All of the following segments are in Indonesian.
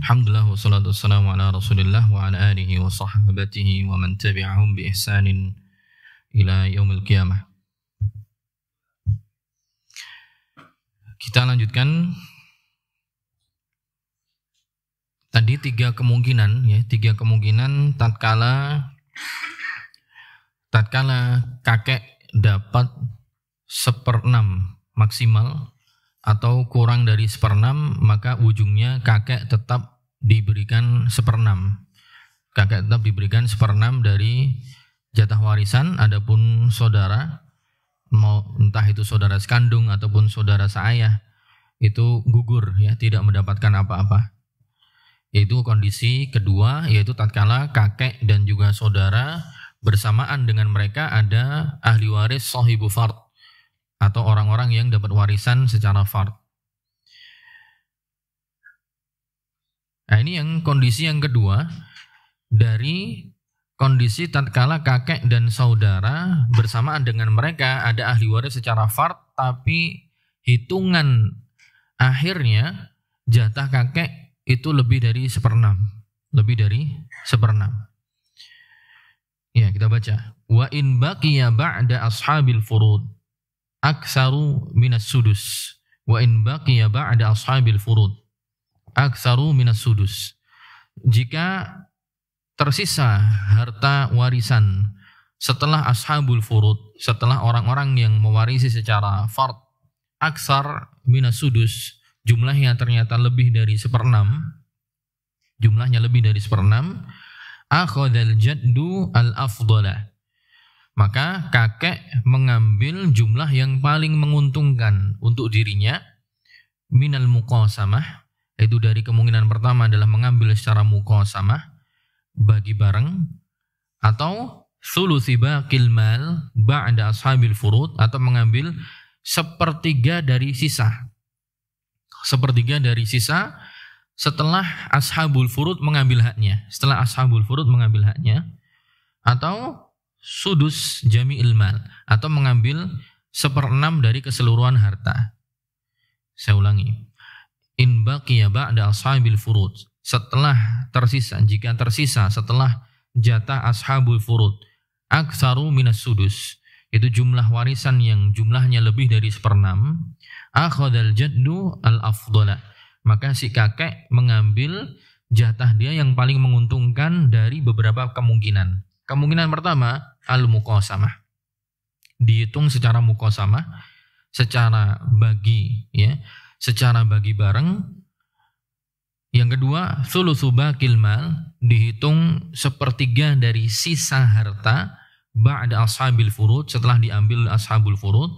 Alhamdulillah wassalatu wassalamu ala Rasulillah wa ala alihi wa sahbihi wa man tabi'ahum bi ihsanin ila yaumil qiyamah. Kita lanjutkan tadi tiga kemungkinan tatkala kakek dapat 1/6 maksimal atau kurang dari 1/6, maka ujungnya kakek tetap diberikan 1/6. Kakek tetap diberikan 1/6 dari jatah warisan. Adapun saudara, mau entah itu saudara sekandung ataupun saudara seayah, itu gugur, ya, tidak mendapatkan apa-apa. Yaitu kondisi kedua, yaitu tatkala kakek dan juga saudara bersamaan dengan mereka ada ahli waris sahibu fard, atau orang-orang yang dapat warisan secara fard. Nah, ini yang kondisi yang kedua dari kondisi tatkala kakek dan saudara bersamaan dengan mereka ada ahli waris secara fard, tapi hitungan akhirnya jatah kakek itu lebih dari 1/6. Lebih dari 1/6. Ya, kita baca. Wa in baqiya ba'da ashabil furud aksaru minas sudus. Wa in baqiya ba'da ashabil furud aksaru minas sudus. Jika tersisa harta warisan setelah ashabul furud, setelah orang-orang yang mewarisi secara fard, aksar minas sudus, jumlahnya ternyata lebih dari 1/6, jumlahnya lebih dari 1/6, akhadhal jaddu al-afdalah, maka kakek mengambil jumlah yang paling menguntungkan untuk dirinya, minal muqasamah, itu dari kemungkinan pertama adalah mengambil secara muqasamah, bagi bareng, atau thuluthi baqil mal ba'da ashabil furud, atau mengambil 1/3 dari sisa. 1/3 dari sisa setelah ashabul furud mengambil haknya. Setelah ashabul furud mengambil haknya, atau sudus jami'il mal, atau mengambil 1/6 dari keseluruhan harta. Saya ulangi. In baqiya ba'da ashabil furud, setelah tersisa, jika tersisa setelah jatah ashabul furud, aktsaru minas sudus, itu jumlah warisan yang jumlahnya lebih dari 1/6, akhadhal jaddu al-afdala, maka si kakek mengambil jatah dia yang paling menguntungkan dari beberapa kemungkinan. Kemungkinan pertama, al-muqasamah. Dihitung secara muqasamah, secara bagi, ya, secara bagi bareng. Yang kedua, thulutsu baqil mal, dihitung 1/3 dari sisa harta ba'da ashabil furud, setelah diambil ashabul furud,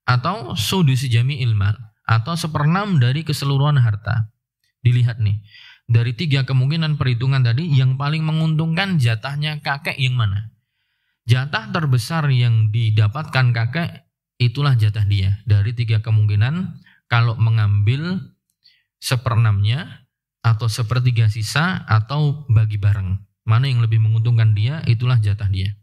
atau sudus jami'il mal, atau 1/6 dari keseluruhan harta. Dilihat nih, dari tiga kemungkinan perhitungan tadi, yang paling menguntungkan jatahnya kakek yang mana? Jatah terbesar yang didapatkan kakek, itulah jatah dia. Dari tiga kemungkinan, kalau mengambil 1/6-nya, atau 1/3 sisa, atau bagi bareng, mana yang lebih menguntungkan dia, itulah jatah dia.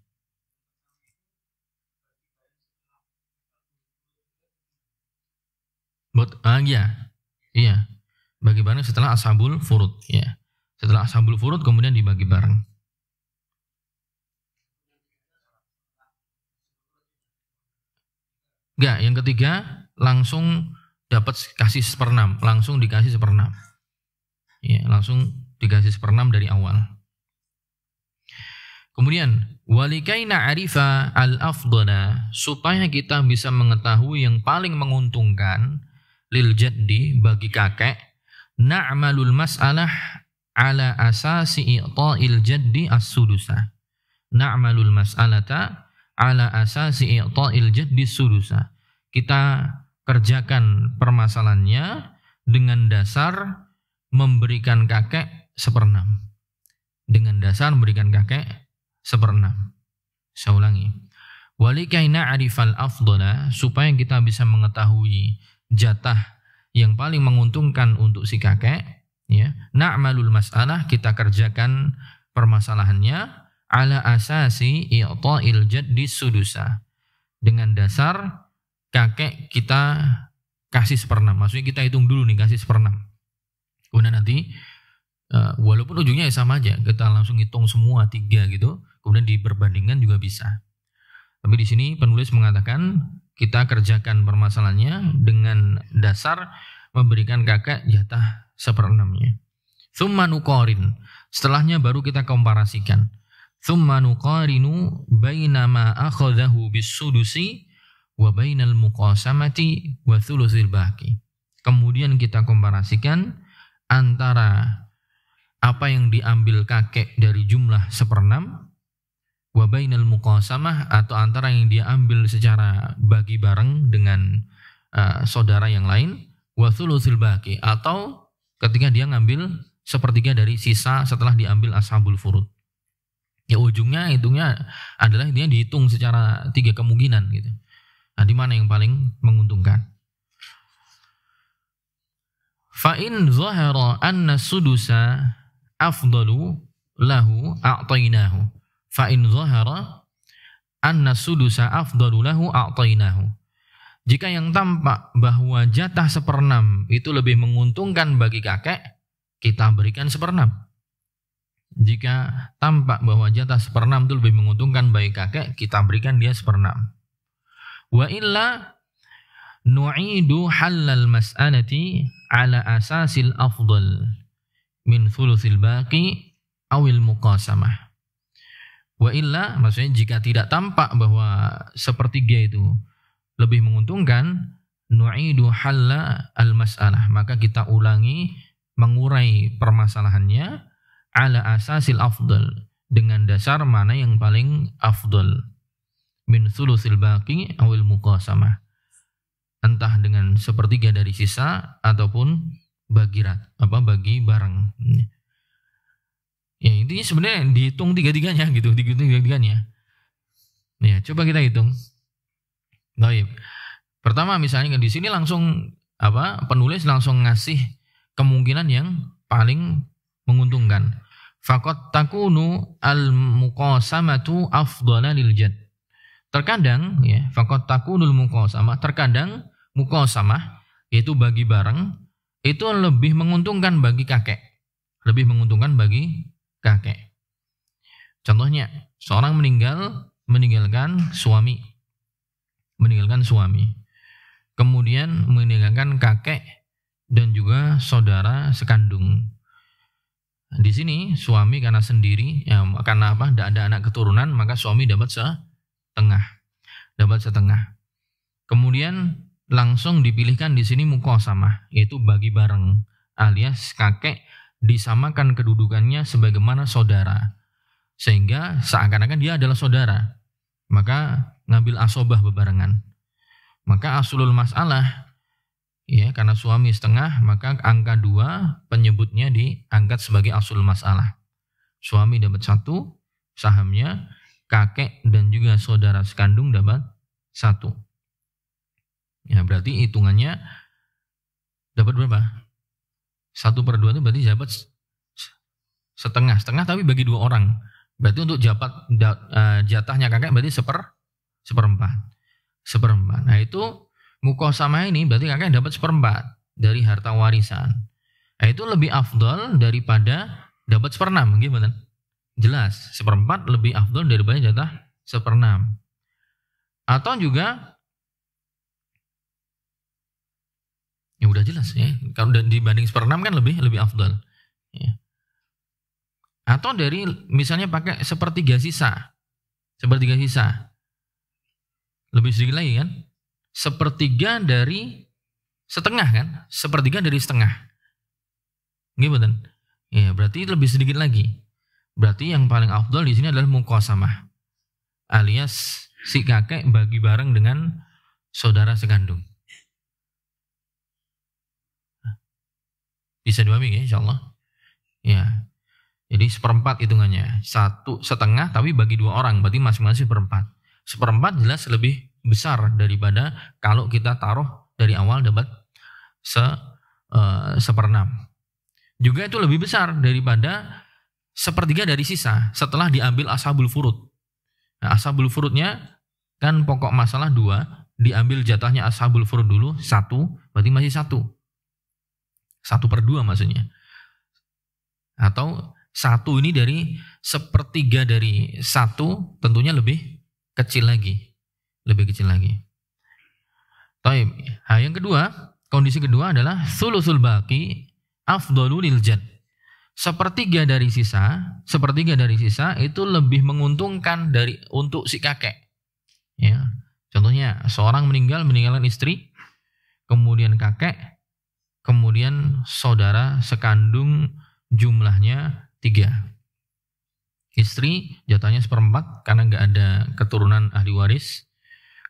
Iya, bagi bareng setelah ashabul furud, ya. Setelah ashabul furud kemudian dibagi bareng. Enggak, yang ketiga langsung dapat kasih 1/6, langsung dikasih 1/6. Ya, langsung dikasih 1/6 dari awal. Kemudian walikaina arifa al-afdala, supaya kita bisa mengetahui yang paling menguntungkan lil jaddi bagi kakek, na'malul mas'alah ala asasi i'ta'il jaddi as-sudusa. Na'malul mas'alata ala asasi i'ta'il jaddi as-sudusa. Kita kerjakan permasalahannya dengan dasar memberikan kakek 1/6. Dengan dasar memberikan kakek 1/6. Saya ulangi. Walikaina arifal afdala, supaya kita bisa mengetahui jatah yang paling menguntungkan untuk si kakek, ya. Na'malul mas'alah, kita kerjakan permasalahannya ala asasi i'ta'il jaddi sudusa, dengan dasar kakek kita kasih 1/6. Maksudnya kita hitung dulu nih, kasih 1/6. Kemudian nanti Walaupun ujungnya ya sama aja, kita langsung hitung semua 3 gitu, kemudian diperbandingkan juga bisa. Tapi di sini penulis mengatakan kita kerjakan permasalahannya dengan dasar memberikan kakek jatah 1/6-nya. Tsumma nuqarin, setelahnya baru kita komparasikan. Tsumma nuqarinu baina ma akhadhahu bis-sudusi wa bainal muqasamati wa thuluthil baqi. Kemudian kita komparasikan antara apa yang diambil kakek dari jumlah 1/6 wa bainal muqasamah, atau antara yang dia ambil secara bagi bareng dengan saudara yang lain, wa thuluthil baqi, atau ketika dia ngambil 1/3 dari sisa setelah diambil ashabul furud. Ya ujungnya hitungnya adalah dia dihitung secara 3 kemungkinan gitu. Nah, di mana yang paling menguntungkan? Fa in zahara anna sudusa afdalu lahu a'tainahu. Fa in zahara anna sudusa afdalu lahu a'tainahu. Jika yang tampak bahwa jatah 1/6 itu lebih menguntungkan bagi kakek, kita berikan 1/6. Jika tampak bahwa jatah 1/6 itu lebih menguntungkan bagi kakek, kita berikan dia 1/6. Wa illa nu'idu halal mas'alati ala asasil afdal min thuluthil baqi awil muqasamah. Wa illa, maksudnya jika tidak tampak bahwa 1/3 itu lebih menguntungkan, nu'idu halla al-mas'alah, maka kita ulangi mengurai permasalahannya ala asasil afdal, dengan dasar mana yang paling afdal, min thuluthil baqi awil muqasamah, entah dengan 1/3 dari sisa ataupun bagi bareng. Ya, intinya sebenarnya dihitung 3-3-nya gitu, dihitung 3-3-nya. Ya, coba kita hitung. Baik. Pertama misalnya di sini langsung penulis langsung ngasih kemungkinan yang paling menguntungkan. Faqad takunu al-muqasamatu afdhala lil jadd. Terkadang ya, faqad takunul muqasamah, terkadang muqasamah yaitu bagi bareng itu lebih menguntungkan bagi kakek. Lebih menguntungkan bagi kakek. Contohnya, seorang meninggalkan suami. Kemudian meninggalkan kakek dan juga saudara sekandung. Di sini suami karena sendiri, ya, karena tidak ada anak keturunan, maka suami dapat setengah. Kemudian langsung dipilihkan di sini muqasamah, yaitu bagi bareng, alias kakek disamakan kedudukannya sebagaimana saudara, sehingga seakan-akan dia adalah saudara, maka ngambil asobah bebarengan. Maka asulul masalah, ya, karena suami setengah, maka angka 2 penyebutnya diangkat sebagai asulul masalah. Suami dapat 1 sahamnya, kakek dan juga saudara sekandung dapat 1. Ya, berarti hitungannya dapat berapa? 1/2 itu berarti dapat setengah tapi bagi 2 orang. Berarti untuk jatahnya kakek berarti 1/4. Nah itu muqasamah ini berarti kakek dapat 1/4 dari harta warisan. Nah itu lebih afdal daripada dapat 1/6, gimana? Jelas, 1/4 lebih afdal daripada jatah 1/6. Atau juga ya udah jelas ya, kalau dibanding 1/6 kan lebih afdal. Ya. Atau dari misalnya pakai 1/3 sisa. Lebih sedikit lagi kan? 1/3 dari setengah kan? 1/3 dari setengah. Gimana? Ya, berarti lebih sedikit lagi. Berarti yang paling afdal di sini adalah muqasamah. Alias si kakek bagi bareng dengan saudara sekandung. Bisa dipahami ya insyaallah. Ya. Jadi 1/4 hitungannya. 1/2 tapi bagi 2 orang, berarti masing-masing 1/4. 1/4 jelas lebih besar daripada kalau kita taruh dari awal dapat 1/6. Juga itu lebih besar daripada 1/3 dari sisa setelah diambil ashabul furud. Nah, ashabul furudnya kan pokok masalah 2, diambil jatahnya ashabul furud dulu 1, berarti masih 1. 1/2 maksudnya. Atau satu ini dari sepertiga dari satu, tentunya lebih kecil lagi. Lebih kecil lagi. Taib. Nah, yang kedua, kondisi kedua adalah sulusul baqi afdalu lil jad. Sepertiga dari sisa itu lebih menguntungkan untuk si kakek. Ya. Contohnya, seorang meninggalkan istri, kemudian kakek, kemudian saudara sekandung jumlahnya 3. Istri jatahnya 1/4 karena nggak ada keturunan ahli waris.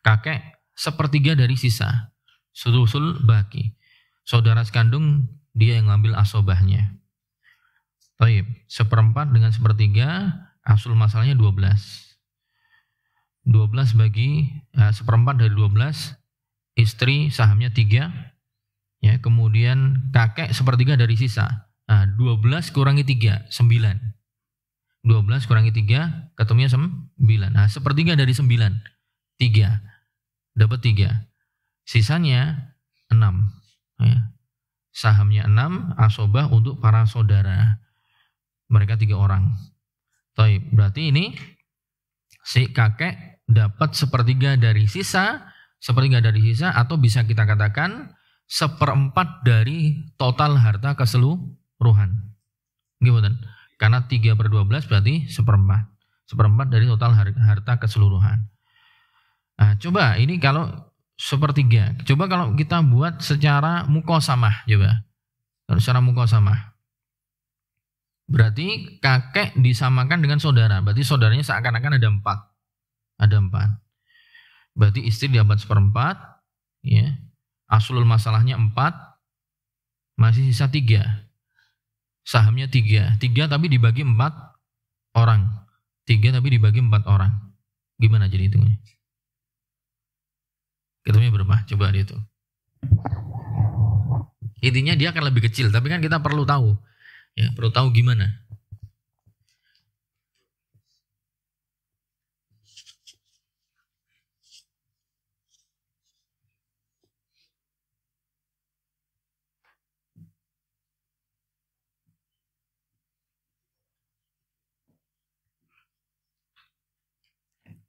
Kakek 1/3 dari sisa. Sulusul baqi. Saudara sekandung dia yang ngambil asobahnya. Taib. 1/4 dengan 1/3, asul masalahnya 12. 12 bagi 1/4 dari 12, istri sahamnya 3, ya, kemudian kakek 1/3 dari sisa. Nah, 12 kurangi 3, 9. 12 kurangi 3, ketemunya 9. Nah, 1/3 dari 9, 3. Dapat 3. Sisanya 6. Ya. Sahamnya 6, asobah untuk para saudara. Mereka 3 orang. Taib. Berarti ini si kakek dapat 1/3 dari sisa, 1/3 dari sisa, atau bisa kita katakan 1/4 dari total harta keseluruhan. Gimana? Karena 3/12 berarti 1/4. 1/4 dari total harta keseluruhan. Nah, coba ini kalau 1/3. Coba kalau kita buat secara muqasamah, coba. Kalau secara muqasamah. Berarti kakek disamakan dengan saudara. Berarti saudaranya seakan-akan ada 4. Ada 4. Berarti istri dapat 1/4. Ya. Aslul masalahnya 4. Masih sisa 3. Sahamnya 3. 3 tapi dibagi 4 orang. 3 tapi dibagi 4 orang. Gimana jadi hitungnya? Hitungnya berapa? Coba dihitung. Intinya dia akan lebih kecil. Tapi kan kita perlu tahu. Ya, perlu tahu gimana.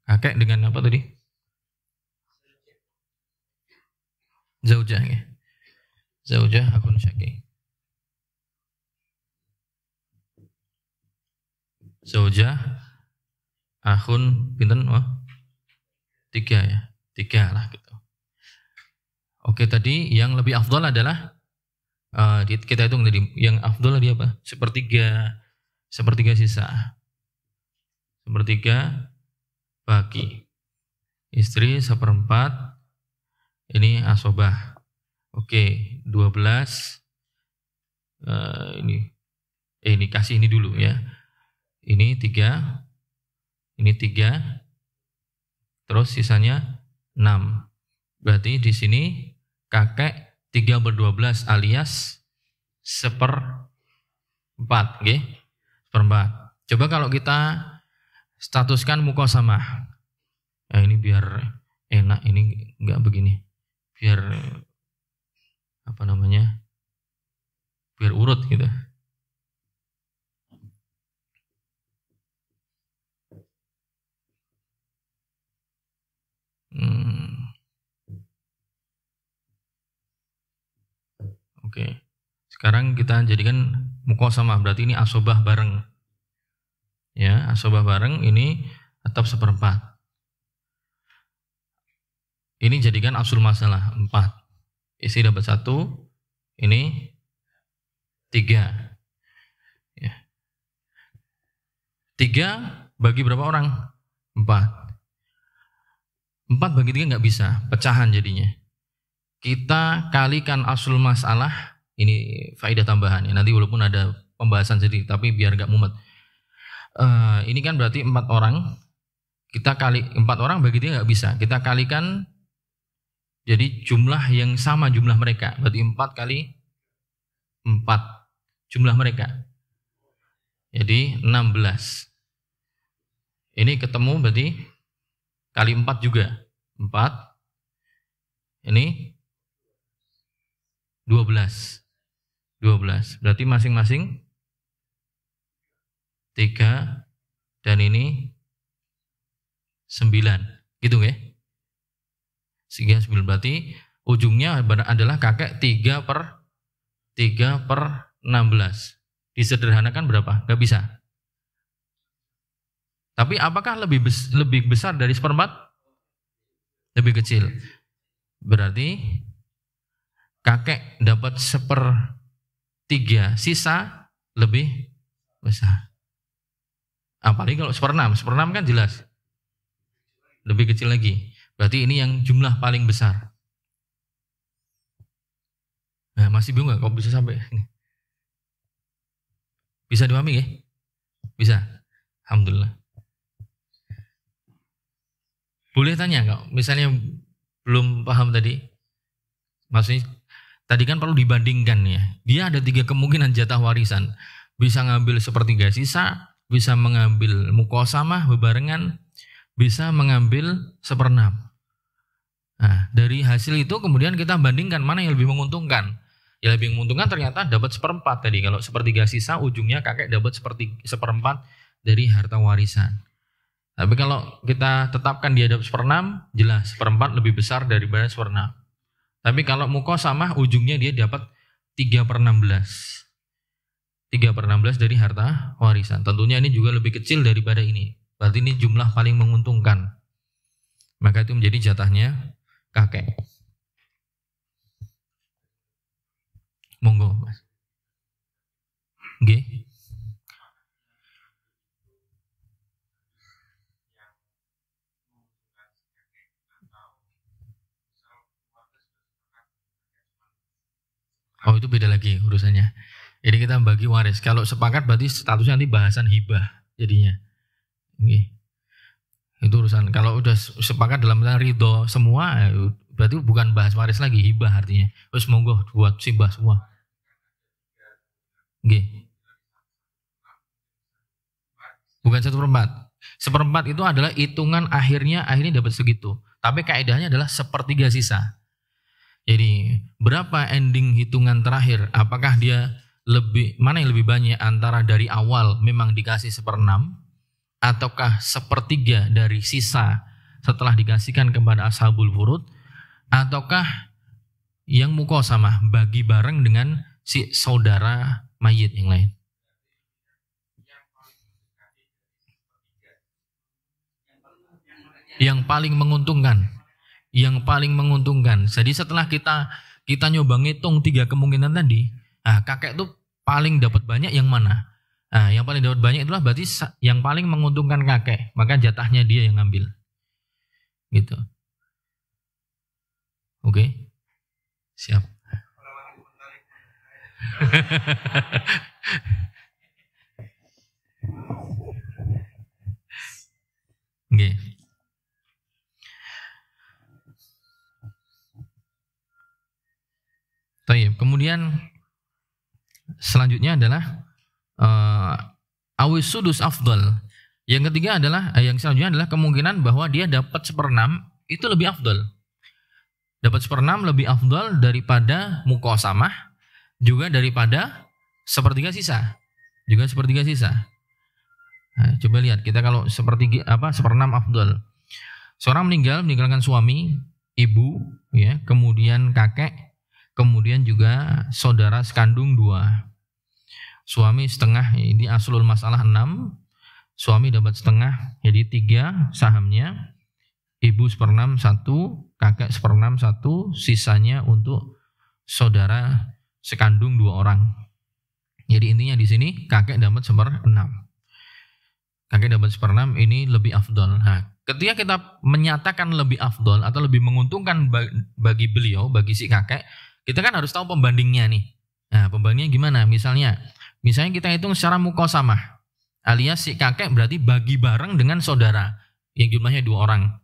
Kakek dengan apa tadi? Zaujah ya. Zaujah akun syaki. Zaujah akun pinten? Oh, 3 ya. 3 lah gitu. Oke, tadi yang lebih afdol adalah kita hitung tadi yang afdol dia apa? 1/3 sisa. 1/3 bagi istri 1/4 ini asobah. Oke, 12 ini kasih ini dulu ya. Ini 3, ini 3, terus sisanya 6. Berarti di sini kakek 3/12 alias 1/4, oke? 1/4. Coba kalau kita statuskan muqasamah. Ya, ini biar enak, ini enggak begini. Biar apa namanya? Biar urut gitu. Oke. Sekarang kita jadikan muqasamah, berarti ini asobah bareng. Ya, asobah bareng ini tetap 1/4. Ini jadikan asul masalah 4. Isi dapat 1, ini 3. Ya. 3 bagi berapa orang? 4. 4 bagi 3 nggak bisa, pecahan jadinya. Kita kalikan asul masalah, ini faedah tambahan ya. Nanti walaupun ada pembahasan sedikit, tapi biar nggak mumet. Ini kan berarti 4 orang. Kita kali 4 orang bagi 3 nggak bisa. Kita kalikan jadi jumlah yang sama jumlah mereka. Berarti 4 kali 4 jumlah mereka. Jadi 16. Ini ketemu berarti kali 4 juga. 4. Ini 12. 12. Berarti masing-masing 3, dan ini 9. Gitu ya? Sehingga 9 berarti ujungnya adalah kakek 3 per 16. Disederhanakan berapa? Gak bisa. Tapi apakah lebih besar dari seperempat? Lebih kecil. Berarti kakek dapat 1/3, sisa lebih besar. Apalagi kalau 1/6. 1/6 kan jelas lebih kecil lagi. Berarti ini yang jumlah paling besar. Nah, masih bingung nggak kok bisa sampai ini? Bisa dipahami ya? Bisa. Alhamdulillah. Boleh tanya kok, misalnya belum paham tadi. Maksudnya tadi kan perlu dibandingkan ya. Dia ada 3 kemungkinan jatah warisan. Bisa ngambil 1/3 sisa, bisa mengambil muqasamah bebarengan, bisa mengambil 1/6. Nah, dari hasil itu kemudian kita bandingkan mana yang lebih menguntungkan. Yang lebih menguntungkan ternyata dapat 1/4 tadi. Kalau 1/3 sisa, ujungnya kakek dapat 1/4 dari harta warisan. Tapi kalau kita tetapkan dia dapat 1/6, jelas 1/4 lebih besar daripada 1/6. Tapi kalau muqasamah, ujungnya dia dapat 3/16. 3/16 dari harta warisan. Tentunya ini juga lebih kecil daripada ini. Berarti ini jumlah paling menguntungkan. Maka itu menjadi jatahnya kakek. Monggo, Mas. Nggih. Oh, itu beda lagi urusannya. Jadi kita bagi waris. Kalau sepakat berarti statusnya nanti bahasan hibah jadinya. Nggih. Itu urusan. Kalau udah sepakat dalam ridho semua, berarti bukan bahas waris lagi, hibah artinya. Terus monggo buat hibah semua. Nggih. Bukan 1/4. 1/4 itu adalah hitungan akhirnya dapat segitu. Tapi kaidahnya adalah 1/3 sisa. Jadi berapa ending hitungan terakhir? Apakah dia mana yang lebih banyak antara dari awal memang dikasih 1/6 ataukah 1/3 dari sisa setelah dikasihkan kepada ashabul furud, ataukah yang muqasamah bagi bareng dengan si saudara mayit yang lain? Yang paling menguntungkan. Yang paling menguntungkan. Jadi setelah kita nyoba ngitung 3 kemungkinan tadi, nah kakek itu paling dapat banyak yang mana? Nah, yang paling dapat banyak itulah berarti yang paling menguntungkan kakek, maka jatahnya dia yang ngambil. Gitu. Oke. Siap. Oke. Baik, kemudian selanjutnya adalah awis sudus afdal. Yang ketiga adalah yang selanjutnya adalah kemungkinan bahwa dia dapat 1/6 itu lebih afdal. Dapat 1/6 lebih afdal daripada muqasamah, juga daripada 1/3 sisa. Juga 1/3 sisa. Nah, coba lihat kita kalau 1/6 afdal. Seorang meninggalkan suami, ibu, ya, kemudian kakek, kemudian juga saudara sekandung 2. Suami setengah, ini aslul masalah 6. Suami dapat setengah, jadi 3 sahamnya. Ibu 1/6 1, kakek 1/6 1, sisanya untuk saudara sekandung 2 orang. Jadi intinya di sini kakek dapat 1/6. Kakek dapat 1/6 ini lebih afdol. Nah, ketika kita menyatakan lebih afdol atau lebih menguntungkan bagi beliau, bagi si kakek, kita kan harus tahu pembandingnya nih. Nah, pembandingnya gimana? Misalnya kita hitung secara muqasamah, alias si kakek berarti bagi bareng dengan saudara yang jumlahnya 2 orang.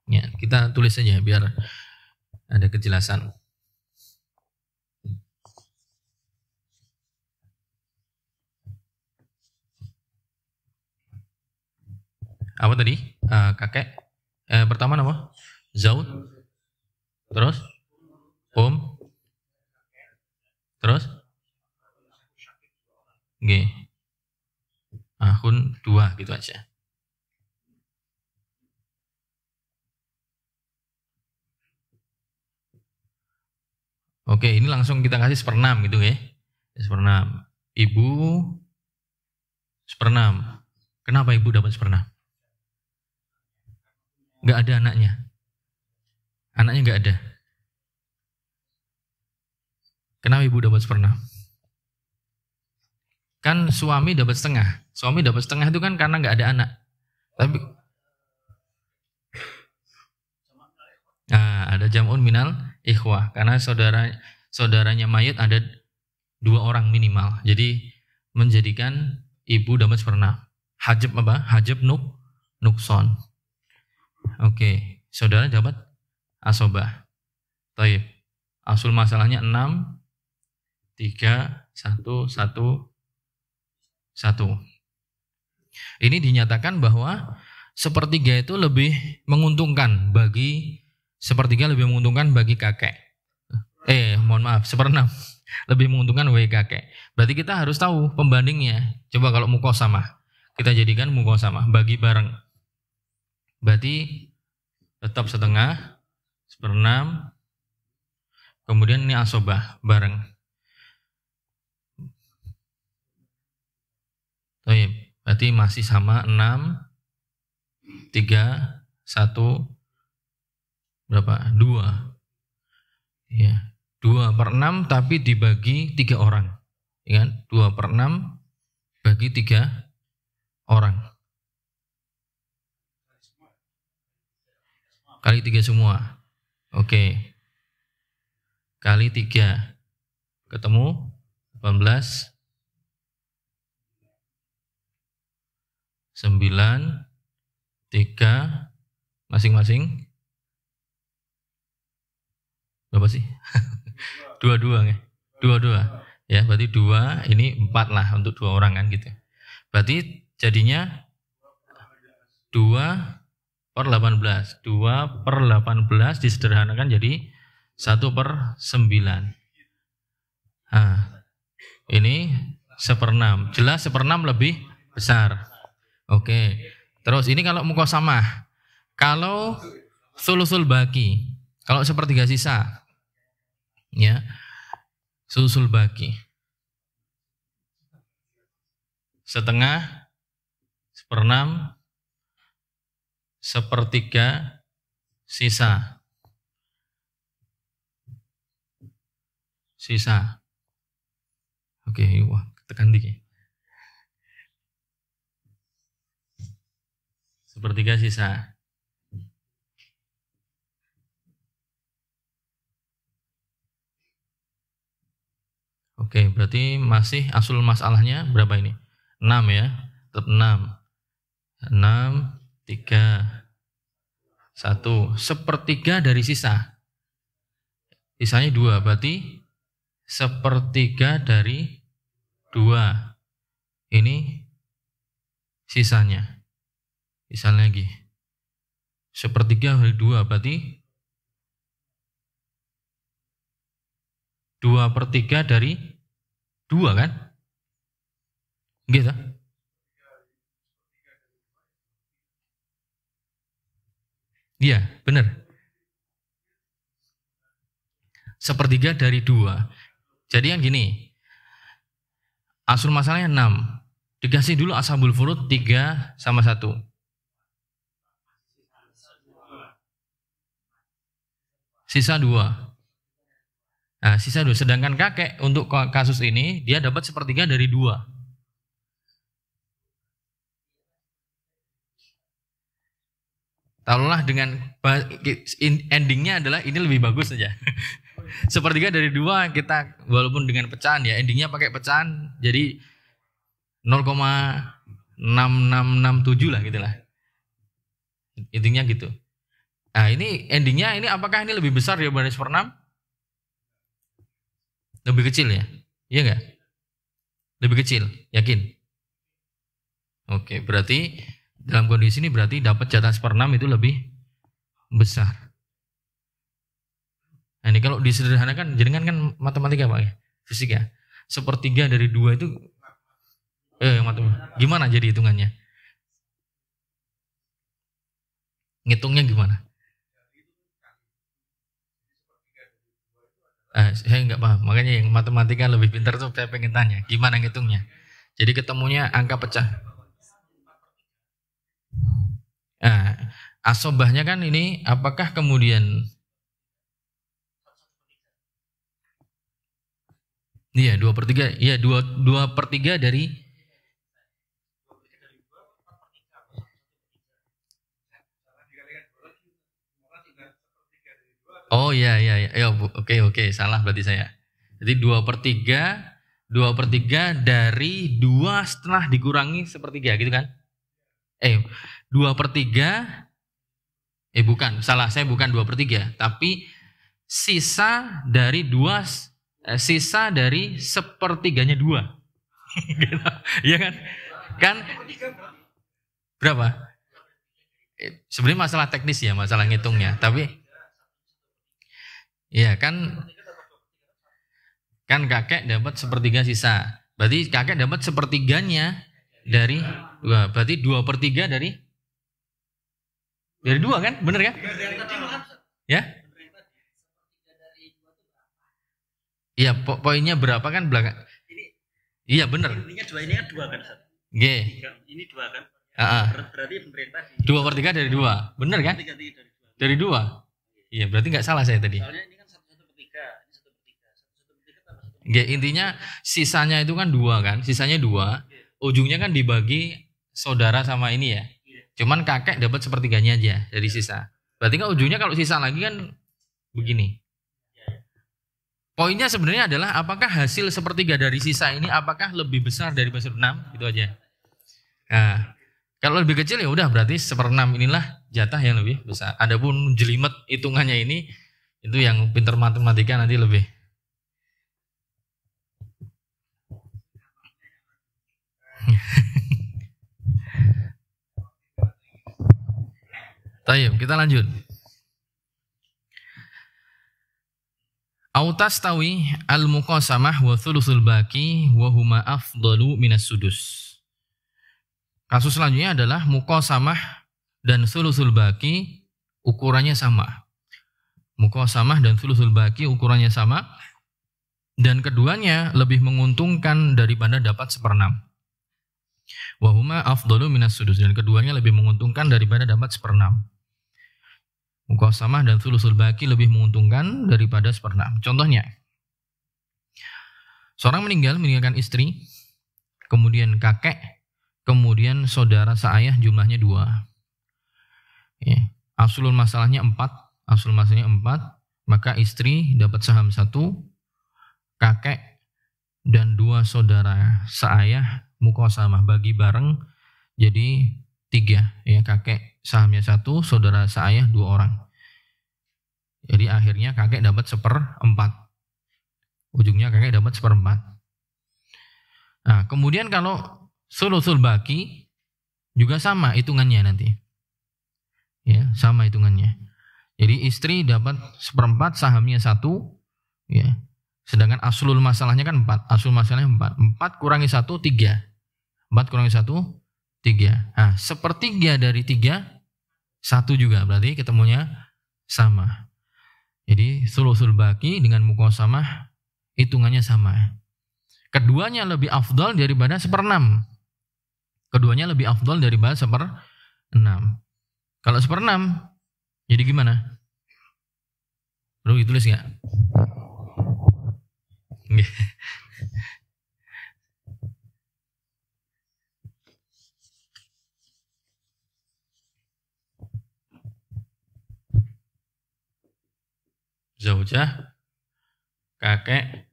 Ya, kita tulis saja biar ada kejelasan. Apa tadi? Kakek. Pertama nama? Zaud. Terus? Terus? Nggih. Ahun 2 gitu aja. Oke, ini langsung kita kasih 1/6 gitu ya. 1/6. Ibu 1/6. Kenapa ibu dapat 1/6? Nggak ada anaknya. Anaknya nggak ada. Kenapa ibu dapat 1/6? Kan suami dapat setengah. Suami dapat setengah itu kan karena nggak ada anak. Tapi ada jam'un minal ikhwah karena saudaranya mayit ada 2 orang minimal. Jadi menjadikan ibu dapat 1/6. Hajab apa? Hajab nukson. Oke, saudara dapat asobah. Taib. Asul masalahnya 6 3 1 1 1. Ini dinyatakan bahwa sepertiga itu lebih menguntungkan bagi kakek. Mohon maaf, 1/6 lebih menguntungkan bagi kakek. Berarti kita harus tahu pembandingnya. Coba kalau muqasamah, kita jadikan muqasamah, bagi bareng. Berarti tetap setengah, 1/6, kemudian ini asobah bareng. Berarti masih sama 6 3 1 berapa? 2. Ya, 2/6 tapi dibagi 3 orang. Ya kan? 2/6 bagi 3 orang. Kali 3 semua. Oke. Kali 3. Ketemu 18 9 3 masing-masing berapa sih? 22 ya. 22. Ya, berarti 2 ini 4 lah untuk 2 orang kan gitu. Berarti jadinya 2/18. 2/18 disederhanakan jadi 1/9. Ini 1/6. Jelas 1/6 lebih besar. Oke. Terus ini kalau muqasamah. Kalau sulusul baki. Kalau sepertiga sisa. Ya. Sulusul baki. Setengah, 1/6, sepertiga sisa. Oke, wah, tekan dikit. Sepertiga sisa. Oke, berarti masih asul masalahnya berapa ini? 6 ya. Tetap 6. 6 3 1. Sepertiga dari sisa. Sisanya 2, berarti sepertiga dari 2. Ini sisanya. Misalnya lagi. Sepertiga dari 2, berarti 2/3 dari 2 kan? Gitu. Iya, benar. Sepertiga dari 2. Jadi yang gini. Asul masalahnya 6. Dikasih dulu ashabul furud 3 sama 1. Sisa 2. Nah, sisa 2. Sedangkan kakek untuk kasus ini, dia dapat sepertiga dari 2. Taruhlah dengan endingnya adalah ini lebih bagus saja. Sepertiga dari 2 kita walaupun dengan pecahan ya, endingnya pakai pecahan jadi 0,6667 lah gitu lah. Intinya gitu. Nah ini endingnya ini apakah ini lebih besar daripada 1/6? Lebih kecil ya? Iya enggak? Lebih kecil, yakin? Oke, berarti dalam kondisi ini berarti dapat jatah 1/6 itu lebih besar. Nah ini kalau disederhanakan, jenengan kan matematika Pak ya? Fisika. Sepertiga dari 2 itu Gimana jadi hitungannya? Ngitungnya gimana? Saya nggak paham. Makanya yang matematika lebih pintar tuh saya pengen tanya. Gimana ngitungnya? Jadi ketemunya angka pecah. Nah, asobahnya kan ini apakah kemudian iya 2/3, iya 2/3 dari oh iya iya iya. Oke, salah berarti saya. Jadi 2/3 dari 2 setelah dikurangi sepertiga gitu kan? 2/3 bukan, salah saya bukan 2/3, tapi sisa dari sisa dari sepertiganya 2. Gitu. Iya kan? Kan berapa? Sebenarnya masalah teknis ya, masalah ngitungnya. Tapi iya kan kakek dapat sepertiga sisa. Berarti kakek dapat sepertiganya dari 2. Berarti 2/3 dari 2 kan? Bener kan? Ya? Iya, poinnya berapa kan belakang? Iya bener. Ini kan 2 kan? G. Ini 2 kan? Berarti pemerintah 2/3 dari 2. Bener kan? Dari 2. Iya, berarti nggak salah saya tadi. Soalnya ini kan 1/3, ini 1/3. G, intinya sisanya itu kan 2 kan? Sisanya 2. Ujungnya kan dibagi saudara sama ini ya. Cuman kakek dapat sepertiganya aja dari sisa. Berarti kan ujungnya kalau sisa lagi kan begini. Poinnya sebenarnya adalah apakah hasil sepertiga dari sisa ini apakah lebih besar dari 1/6? Itu aja. Nah, kalau lebih kecil ya udah berarti 1/6 inilah jatah yang lebih besar. Adapun jelimet hitungannya ini itu yang pintar matematika nanti lebih. Tayyip, kita lanjut. Autas tawi al-muqasamah wa thuluthul baqi wa huma afdalu minas sudus. Kasus selanjutnya adalah muqasamah dan thuluthul baqi ukurannya sama. Muqasamah dan thuluthul baqi ukurannya sama dan keduanya lebih menguntungkan daripada dapat 1/6. Wa huma afdalu minas sudus dan keduanya lebih menguntungkan daripada dapat 1/6. Muqasamah dan thuluthul baqi lebih menguntungkan daripada 1/6. Contohnya, seorang meninggalkan istri, kemudian kakek, kemudian saudara seayah jumlahnya 2. Ya. Aslul masalahnya 4, maka istri dapat saham 1, kakek dan 2 saudara seayah muqasamah bagi bareng jadi 3 ya, kakek sahamnya 1, saudara seayah 2 orang. Jadi akhirnya kakek dapat 1/4. Ujungnya kakek dapat 1/4. Nah, kemudian kalau thuluthul baqi juga sama hitungannya nanti. Ya, sama hitungannya. Jadi istri dapat 1/4, sahamnya 1, ya. Sedangkan aslul masalahnya kan 4. Aslul masalahnya 4. 4 kurangi 1, 3. 4 kurangi 1, 3. Nah, 1/3 dari 3, 1 juga. Berarti ketemunya sama. Jadi thuluthul baqi dengan muqasamah hitungannya sama. Keduanya lebih afdal daripada 1/6. Keduanya lebih afdal daripada 1/6. Kalau 1/6, jadi gimana? Perlu ditulis nggak? Zaujah, kakek,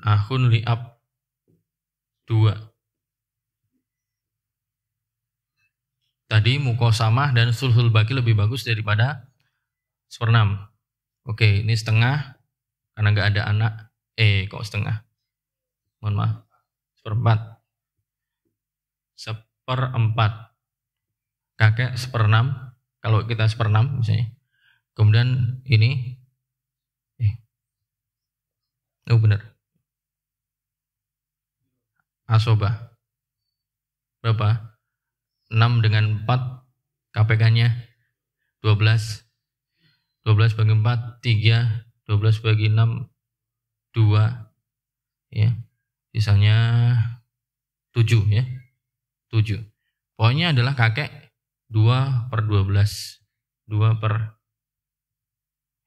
ahun li'ab 2. Tadi muqasamah dan thuluthul baqi lebih bagus daripada 1/6. Oke, ini setengah karena nggak ada anak. Kok setengah? Mohon maaf. 1/4. 1/4. Kakek 1/6. Kalau kita 1/6 misalnya. Kemudian ini. Oh benar. asobah. Berapa? 6 dengan 4 KPK-nya 12. 12 bagi 4 3, 12 bagi 6 2 ya. Sisanya 7 ya. 7. Pokoknya adalah kakek 2/12. 2 per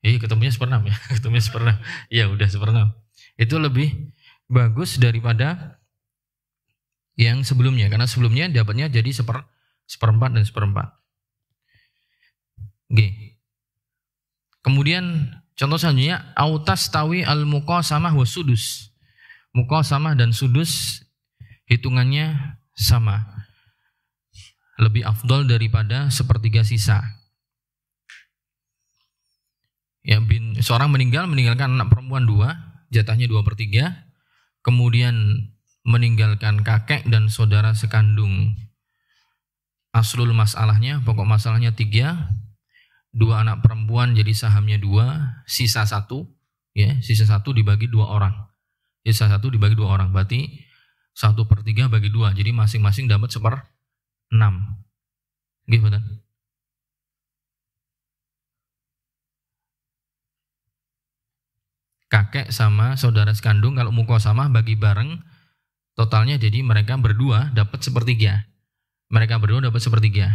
ketemunya 1/6 ya. Ketemunya 1/6. Iya, udah 1/6. Itu lebih bagus daripada yang sebelumnya, karena sebelumnya dapatnya jadi 1/4 dan 1/4. G. Kemudian contoh selanjutnya autas tawi al-muqasamah wa sudus. Muqasamah dan sudus hitungannya sama. Lebih afdol daripada 1/3 sisa. Ya, seorang meninggalkan anak perempuan 2, jatahnya 2/3. Kemudian meninggalkan kakek dan saudara sekandung. Aslul masalahnya, pokok masalahnya 3. 2 anak perempuan jadi sahamnya 2, sisa 1. Ya, sisa 1 dibagi 2 orang. Sisa 1 dibagi 2 orang, berarti 1/3 bagi 2. Jadi masing-masing dapat 1/6. Gimana? Kakek sama saudara sekandung kalau muqasamah bagi bareng, totalnya jadi mereka berdua dapat 1/3. Mereka berdua dapat 1/3.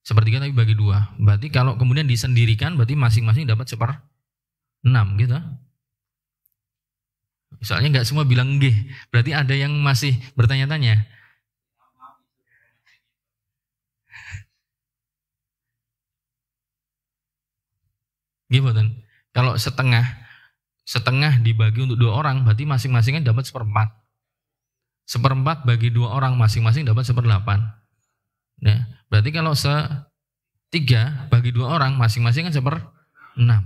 1/3 tapi bagi 2. Berarti kalau kemudian disendirikan berarti masing-masing dapat 1/6 gitu. Soalnya nggak semua bilang G. Berarti ada yang masih bertanya-tanya. Gimana? Kalau setengah dibagi untuk 2 orang berarti masing-masingnya dapat 1/4. 1/4 bagi 2 orang masing-masing dapat 1/8. Nah, berarti kalau 3 bagi 2 orang masing-masing kan 1/6.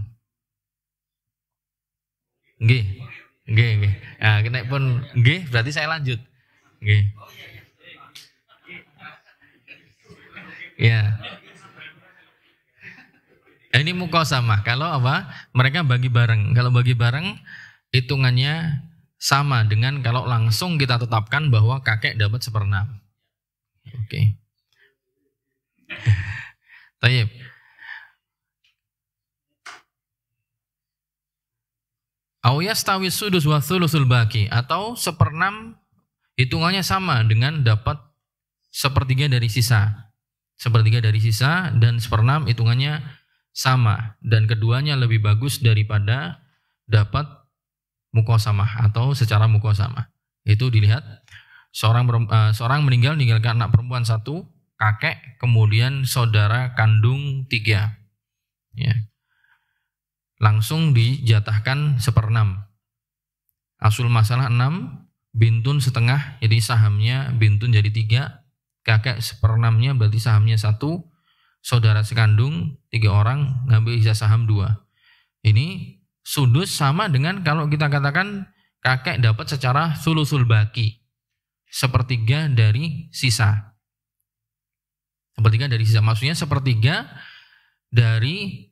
G. Nah, kena pun G berarti saya lanjut. G. Ya. Ini muqasamah. Kalau apa? Mereka bagi bareng. Kalau bagi bareng hitungannya sama dengan kalau langsung kita tetapkan bahwa kakek dapat 1/6. Oke. Tayyib. Au yastawi sudus wa thuluthul baqi, atau 1/6 hitungannya sama dengan dapat 1/3 dari sisa. 1/3 dari sisa dan 1/6 hitungannya sama, dan keduanya lebih bagus daripada dapat muqasamah atau secara muqasamah. Itu dilihat seorang meninggalkan anak perempuan 1, kakek, kemudian saudara kandung 3. Ya. Langsung dijatahkan 1/6. Asul masalah 6, bintun setengah, jadi sahamnya bintun jadi 3, kakek 1/6-nya berarti sahamnya 1, saudara sekandung 3 orang ngambil sisa saham 2. Ini sudus sama dengan kalau kita katakan kakek dapat secara sulusul baki, 1/3 dari sisa. 1/3 dari sisa, maksudnya 1/3 dari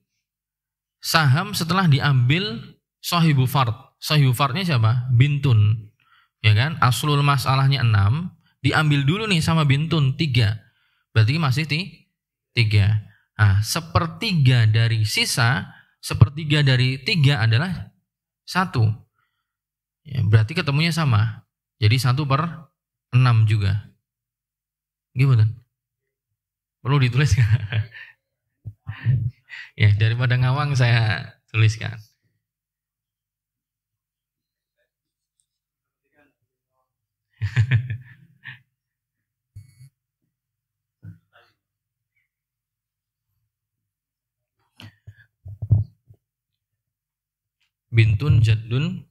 saham setelah diambil sahibu fard. Sahibu fardnya siapa? Bintun. Ya kan? Aslul masalahnya 6, diambil dulu nih sama bintun 3. Berarti masih 3. Nah, 1/3 dari sisa, 1/3 dari 3 adalah 1. Ya, berarti ketemunya sama. Jadi 1/6 juga. Gimana? Perlu ditulis kan? Ya, daripada ngawang saya tuliskan. Bintun, jaddun,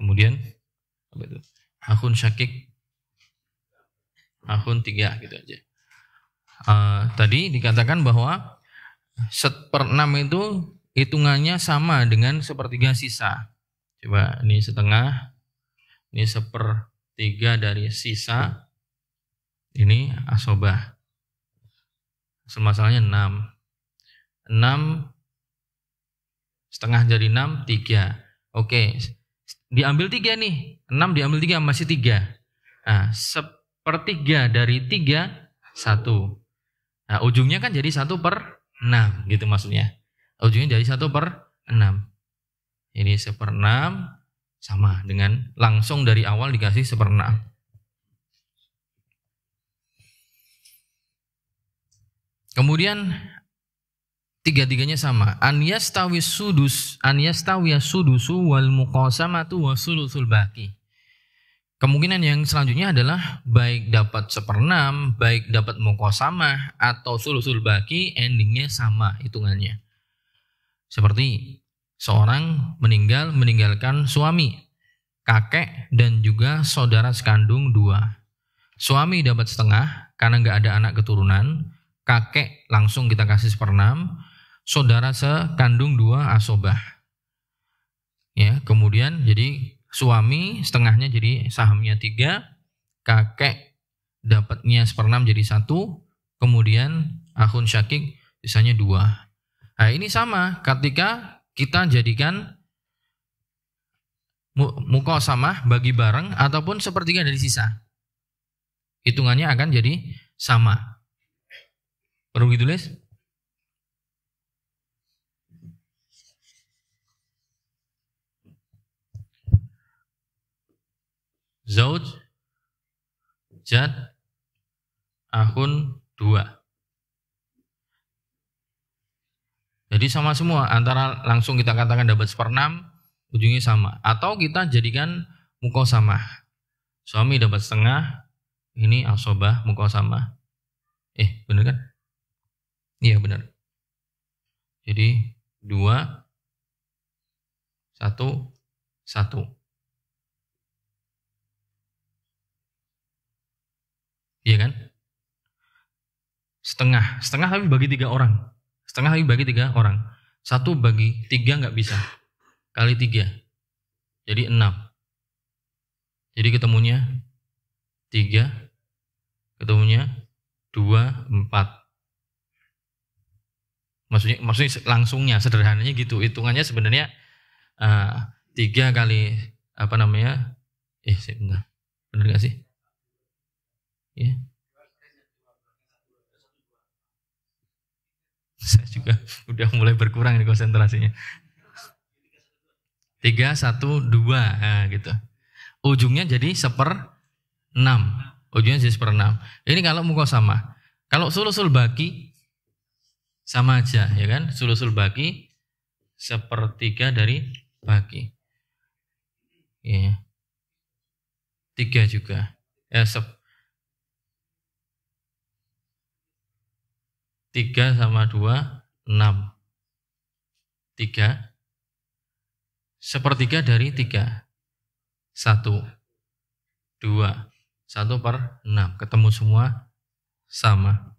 kemudian apa itu? Akhun syakik, akhun 3 gitu aja. Tadi dikatakan bahwa 1/6 itu hitungannya sama dengan 1/3 sisa. Coba ini setengah, ini 1/3 dari sisa, ini asobah. Masalahnya 6. 6 setengah jadi 6, 3. Oke, diambil 3 nih. 6 diambil 3 masih 3. Nah, 1/3 dari 3, 1. Nah, ujungnya kan jadi 1/6 gitu maksudnya. Ujungnya jadi 1/6. Ini 1/6 sama dengan langsung dari awal dikasih 1/6. Kemudian tiga-tiganya sama. An yastawiyas sudusu wal muqasamatu wa sulusul baqi. Kemungkinan yang selanjutnya adalah baik dapat 1/6, baik dapat muqasamah atau sulusul baqi, endingnya sama hitungannya. Seperti seorang meninggalkan suami, kakek, dan juga saudara sekandung 2. Suami dapat setengah karena nggak ada anak keturunan. Kakek langsung kita kasih 1/6, saudara sekandung 2 asobah. Ya, kemudian jadi suami setengahnya jadi sahamnya 3, kakek dapatnya 1/6 jadi 1, kemudian akhun syakik sisanya 2. Nah, ini sama ketika kita jadikan muqasamah bagi bareng ataupun 1/3 dari sisa. Hitungannya akan jadi sama. Perlu ditulis? Zauj, jad, akhun 2. Jadi sama semua, antara langsung kita katakan dapat 1/6, ujungnya sama. Atau kita jadikan muqasamah. Suami dapat setengah, ini asobah muqasamah. Benar kan? Iya benar. Jadi 2, 1, 1. Iya kan? Setengah tapi bagi 3 orang. Setengah tapi bagi 3 orang. 1 bagi 3 nggak bisa. Kali 3. Jadi 6. Jadi ketemunya 3. Ketemunya 2, 4. Maksudnya langsungnya, sederhananya gitu. Hitungannya sebenarnya 3 kali sebentar. Benar nggak sih? Ya. Saya juga udah mulai berkurang ini konsentrasinya. 3, 1, 2, nah, gitu. Ujungnya jadi 1/6. Ujungnya jadi 1/6. Ini kalau muqasamah. Kalau sulusul baqi sama aja, ya kan? Sulusul baqi 1/3 dari baqi. Ya. 3 juga. 3 sama 2, 6. 3. 1/3 dari 3. 1, 2. 1/6. Ketemu semua sama.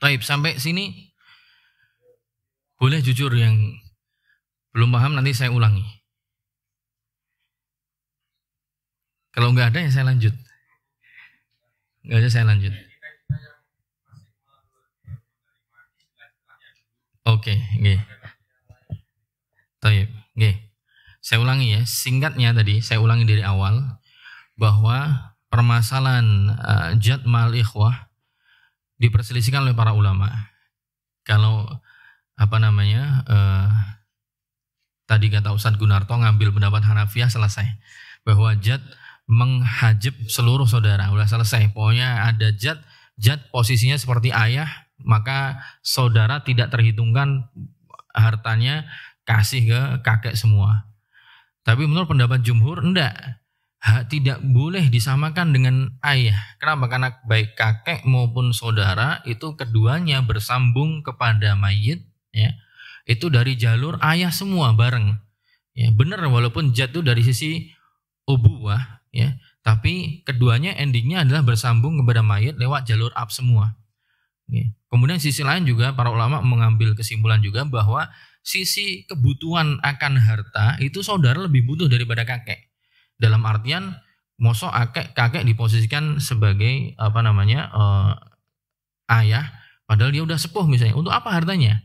Baik, sampai sini boleh jujur, yang belum paham nanti saya ulangi. Kalau nggak ada ya saya lanjut. Nggak ada saya lanjut. Oke, nggih. Baik, nggih. Saya ulangi ya, singkatnya tadi saya ulangi dari awal bahwa permasalahan jad mal ikhwah diperselisihkan oleh para ulama. Kalau tadi kata Ustadz Gunarto ngambil pendapat Hanafiyah selesai, bahwa jad menghajib seluruh saudara, udah selesai. Pokoknya ada jad posisinya seperti ayah, maka saudara tidak terhitungkan hartanya, kasih ke kakek semua. Tapi menurut pendapat jumhur enggak, tidak boleh disamakan dengan ayah. Kenapa? Karena baik kakek maupun saudara itu keduanya bersambung kepada mayit, ya. Itu dari jalur ayah semua bareng. Ya, benar, walaupun jad itu dari sisi ubuwah, ya, tapi keduanya endingnya adalah bersambung kepada mayit lewat jalur ab semua. Kemudian sisi lain juga para ulama mengambil kesimpulan juga bahwa sisi kebutuhan akan harta itu saudara lebih butuh daripada kakek. Dalam artian mosok kakek diposisikan sebagai ayah, padahal dia udah sepuh misalnya. Untuk apa hartanya?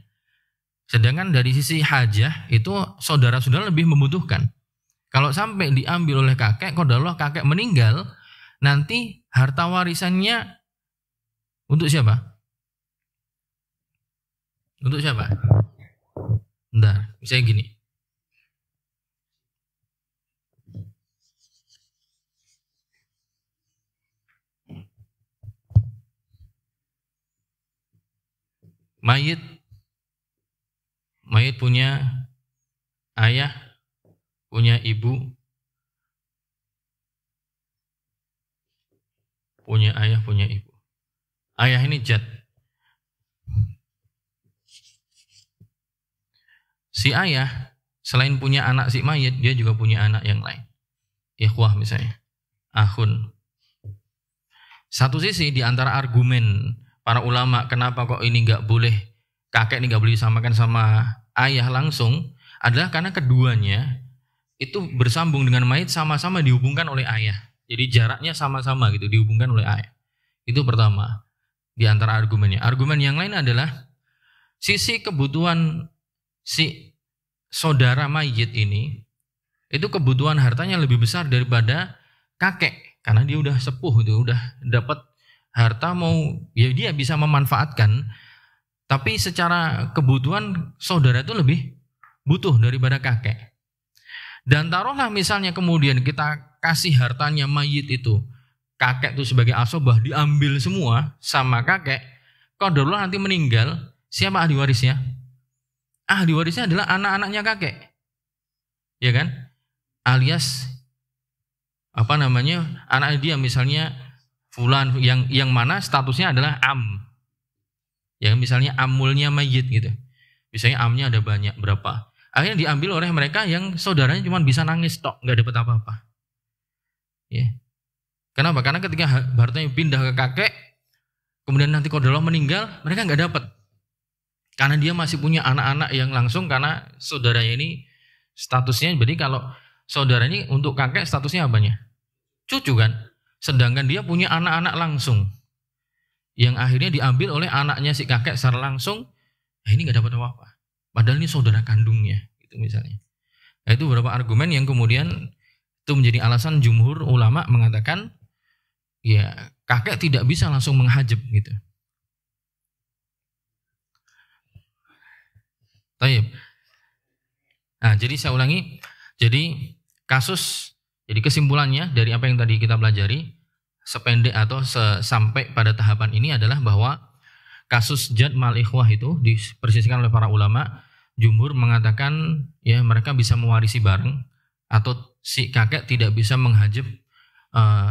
Sedangkan dari sisi hajah itu saudara-saudara lebih membutuhkan. Kalau sampai diambil oleh kakek, qadarullah kakek meninggal, nanti harta warisannya untuk siapa? Untuk siapa? Bentar, misalnya gini. Mayit punya ayah, punya ibu, punya ayah, punya ibu. Ayah ini jad. Si ayah selain punya anak si mayit, dia juga punya anak yang lain. Ikhwah misalnya, akhun. Satu sisi di antara argumen para ulama kenapa kok ini nggak boleh, kakek ini nggak boleh disamakan sama ayah langsung, adalah karena keduanya itu bersambung dengan mayit sama-sama dihubungkan oleh ayah. Jadi jaraknya sama-sama gitu dihubungkan oleh ayah. Itu pertama di antara argumennya. Argumen yang lain adalah sisi kebutuhan si saudara mayit ini, itu kebutuhan hartanya lebih besar daripada kakek karena dia udah sepuh, itu udah dapat harta, mau ya dia bisa memanfaatkan, tapi secara kebutuhan saudara itu lebih butuh daripada kakek. Dan taruhlah misalnya kemudian kita kasih hartanya mayit itu, kakek itu sebagai asobah diambil semua sama kakek, qadarullah nanti meninggal, siapa ahli warisnya? Ahli warisnya adalah anak-anaknya kakek, ya kan? Alias anak dia misalnya fulan yang mana statusnya adalah am, ya misalnya amulnya mayit gitu. Misalnya amnya ada banyak berapa, akhirnya diambil oleh mereka yang saudaranya cuma bisa nangis tok, nggak dapat apa-apa. Ya. Kenapa? Karena ketika hartanya pindah ke kakek, kemudian nanti qadarullah meninggal, mereka nggak dapat. Karena dia masih punya anak-anak yang langsung, karena saudaranya ini statusnya, berarti kalau saudara ini untuk kakek statusnya apanya? Cucu kan? Sedangkan dia punya anak-anak langsung, yang akhirnya diambil oleh anaknya si kakek secara langsung, ini nggak dapat apa-apa. Padahal ini saudara kandungnya, itu misalnya. Nah, itu beberapa argumen yang kemudian itu menjadi alasan jumhur ulama mengatakan, ya kakek tidak bisa langsung menghajab gitu. Taib. Nah, jadi saya ulangi. Jadi kesimpulannya dari apa yang tadi kita pelajari, sependek atau sampai pada tahapan ini adalah bahwa kasus jad mal ikhwah itu dipersisikan oleh para ulama. Jumhur mengatakan ya mereka bisa mewarisi bareng, atau si kakek tidak bisa menghajab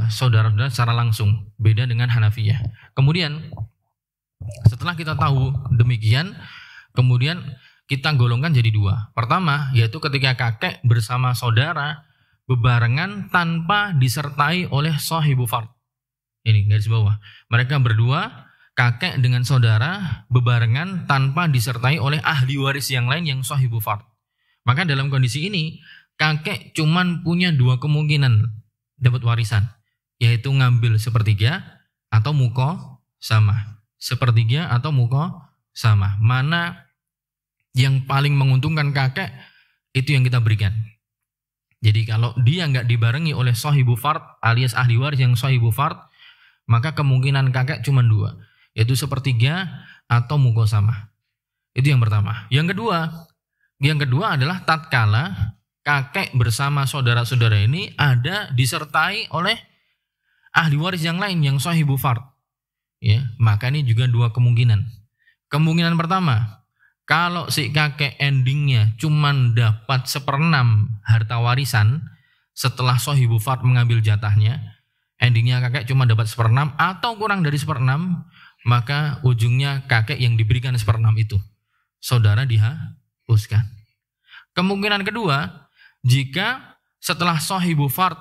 saudara-saudara secara langsung. Beda dengan Hanafiyah. Kemudian setelah kita tahu demikian, kemudian kita golongkan jadi dua. Pertama, yaitu ketika kakek bersama saudara bebarengan tanpa disertai oleh sahibu fard. Ini garis bawah. Mereka berdua, kakek dengan saudara bebarengan tanpa disertai oleh ahli waris yang lain yang sahibu fard. Maka dalam kondisi ini, kakek cuman punya dua kemungkinan dapat warisan, yaitu ngambil sepertiga atau muko sama. Sepertiga atau muko sama. Mana yang paling menguntungkan kakek, itu yang kita berikan. Jadi kalau dia nggak dibarengi oleh sahibu fard alias ahli waris yang sahibu fard, maka kemungkinan kakek cuma dua, yaitu sepertiga atau muko sama. Itu yang pertama. Yang kedua adalah tatkala kakek bersama saudara-saudara ini ada disertai oleh ahli waris yang lain yang sahibu fard. Ya, maka ini juga dua kemungkinan. Kemungkinan pertama, kalau si kakek endingnya cuman dapat 1/6 harta warisan setelah sahibu fard mengambil jatahnya, endingnya kakek cuma dapat 1/6 atau kurang dari 1/6, maka ujungnya kakek yang diberikan 1/6 itu. Saudara dihapuskan. Kemungkinan kedua, jika setelah sahibu fard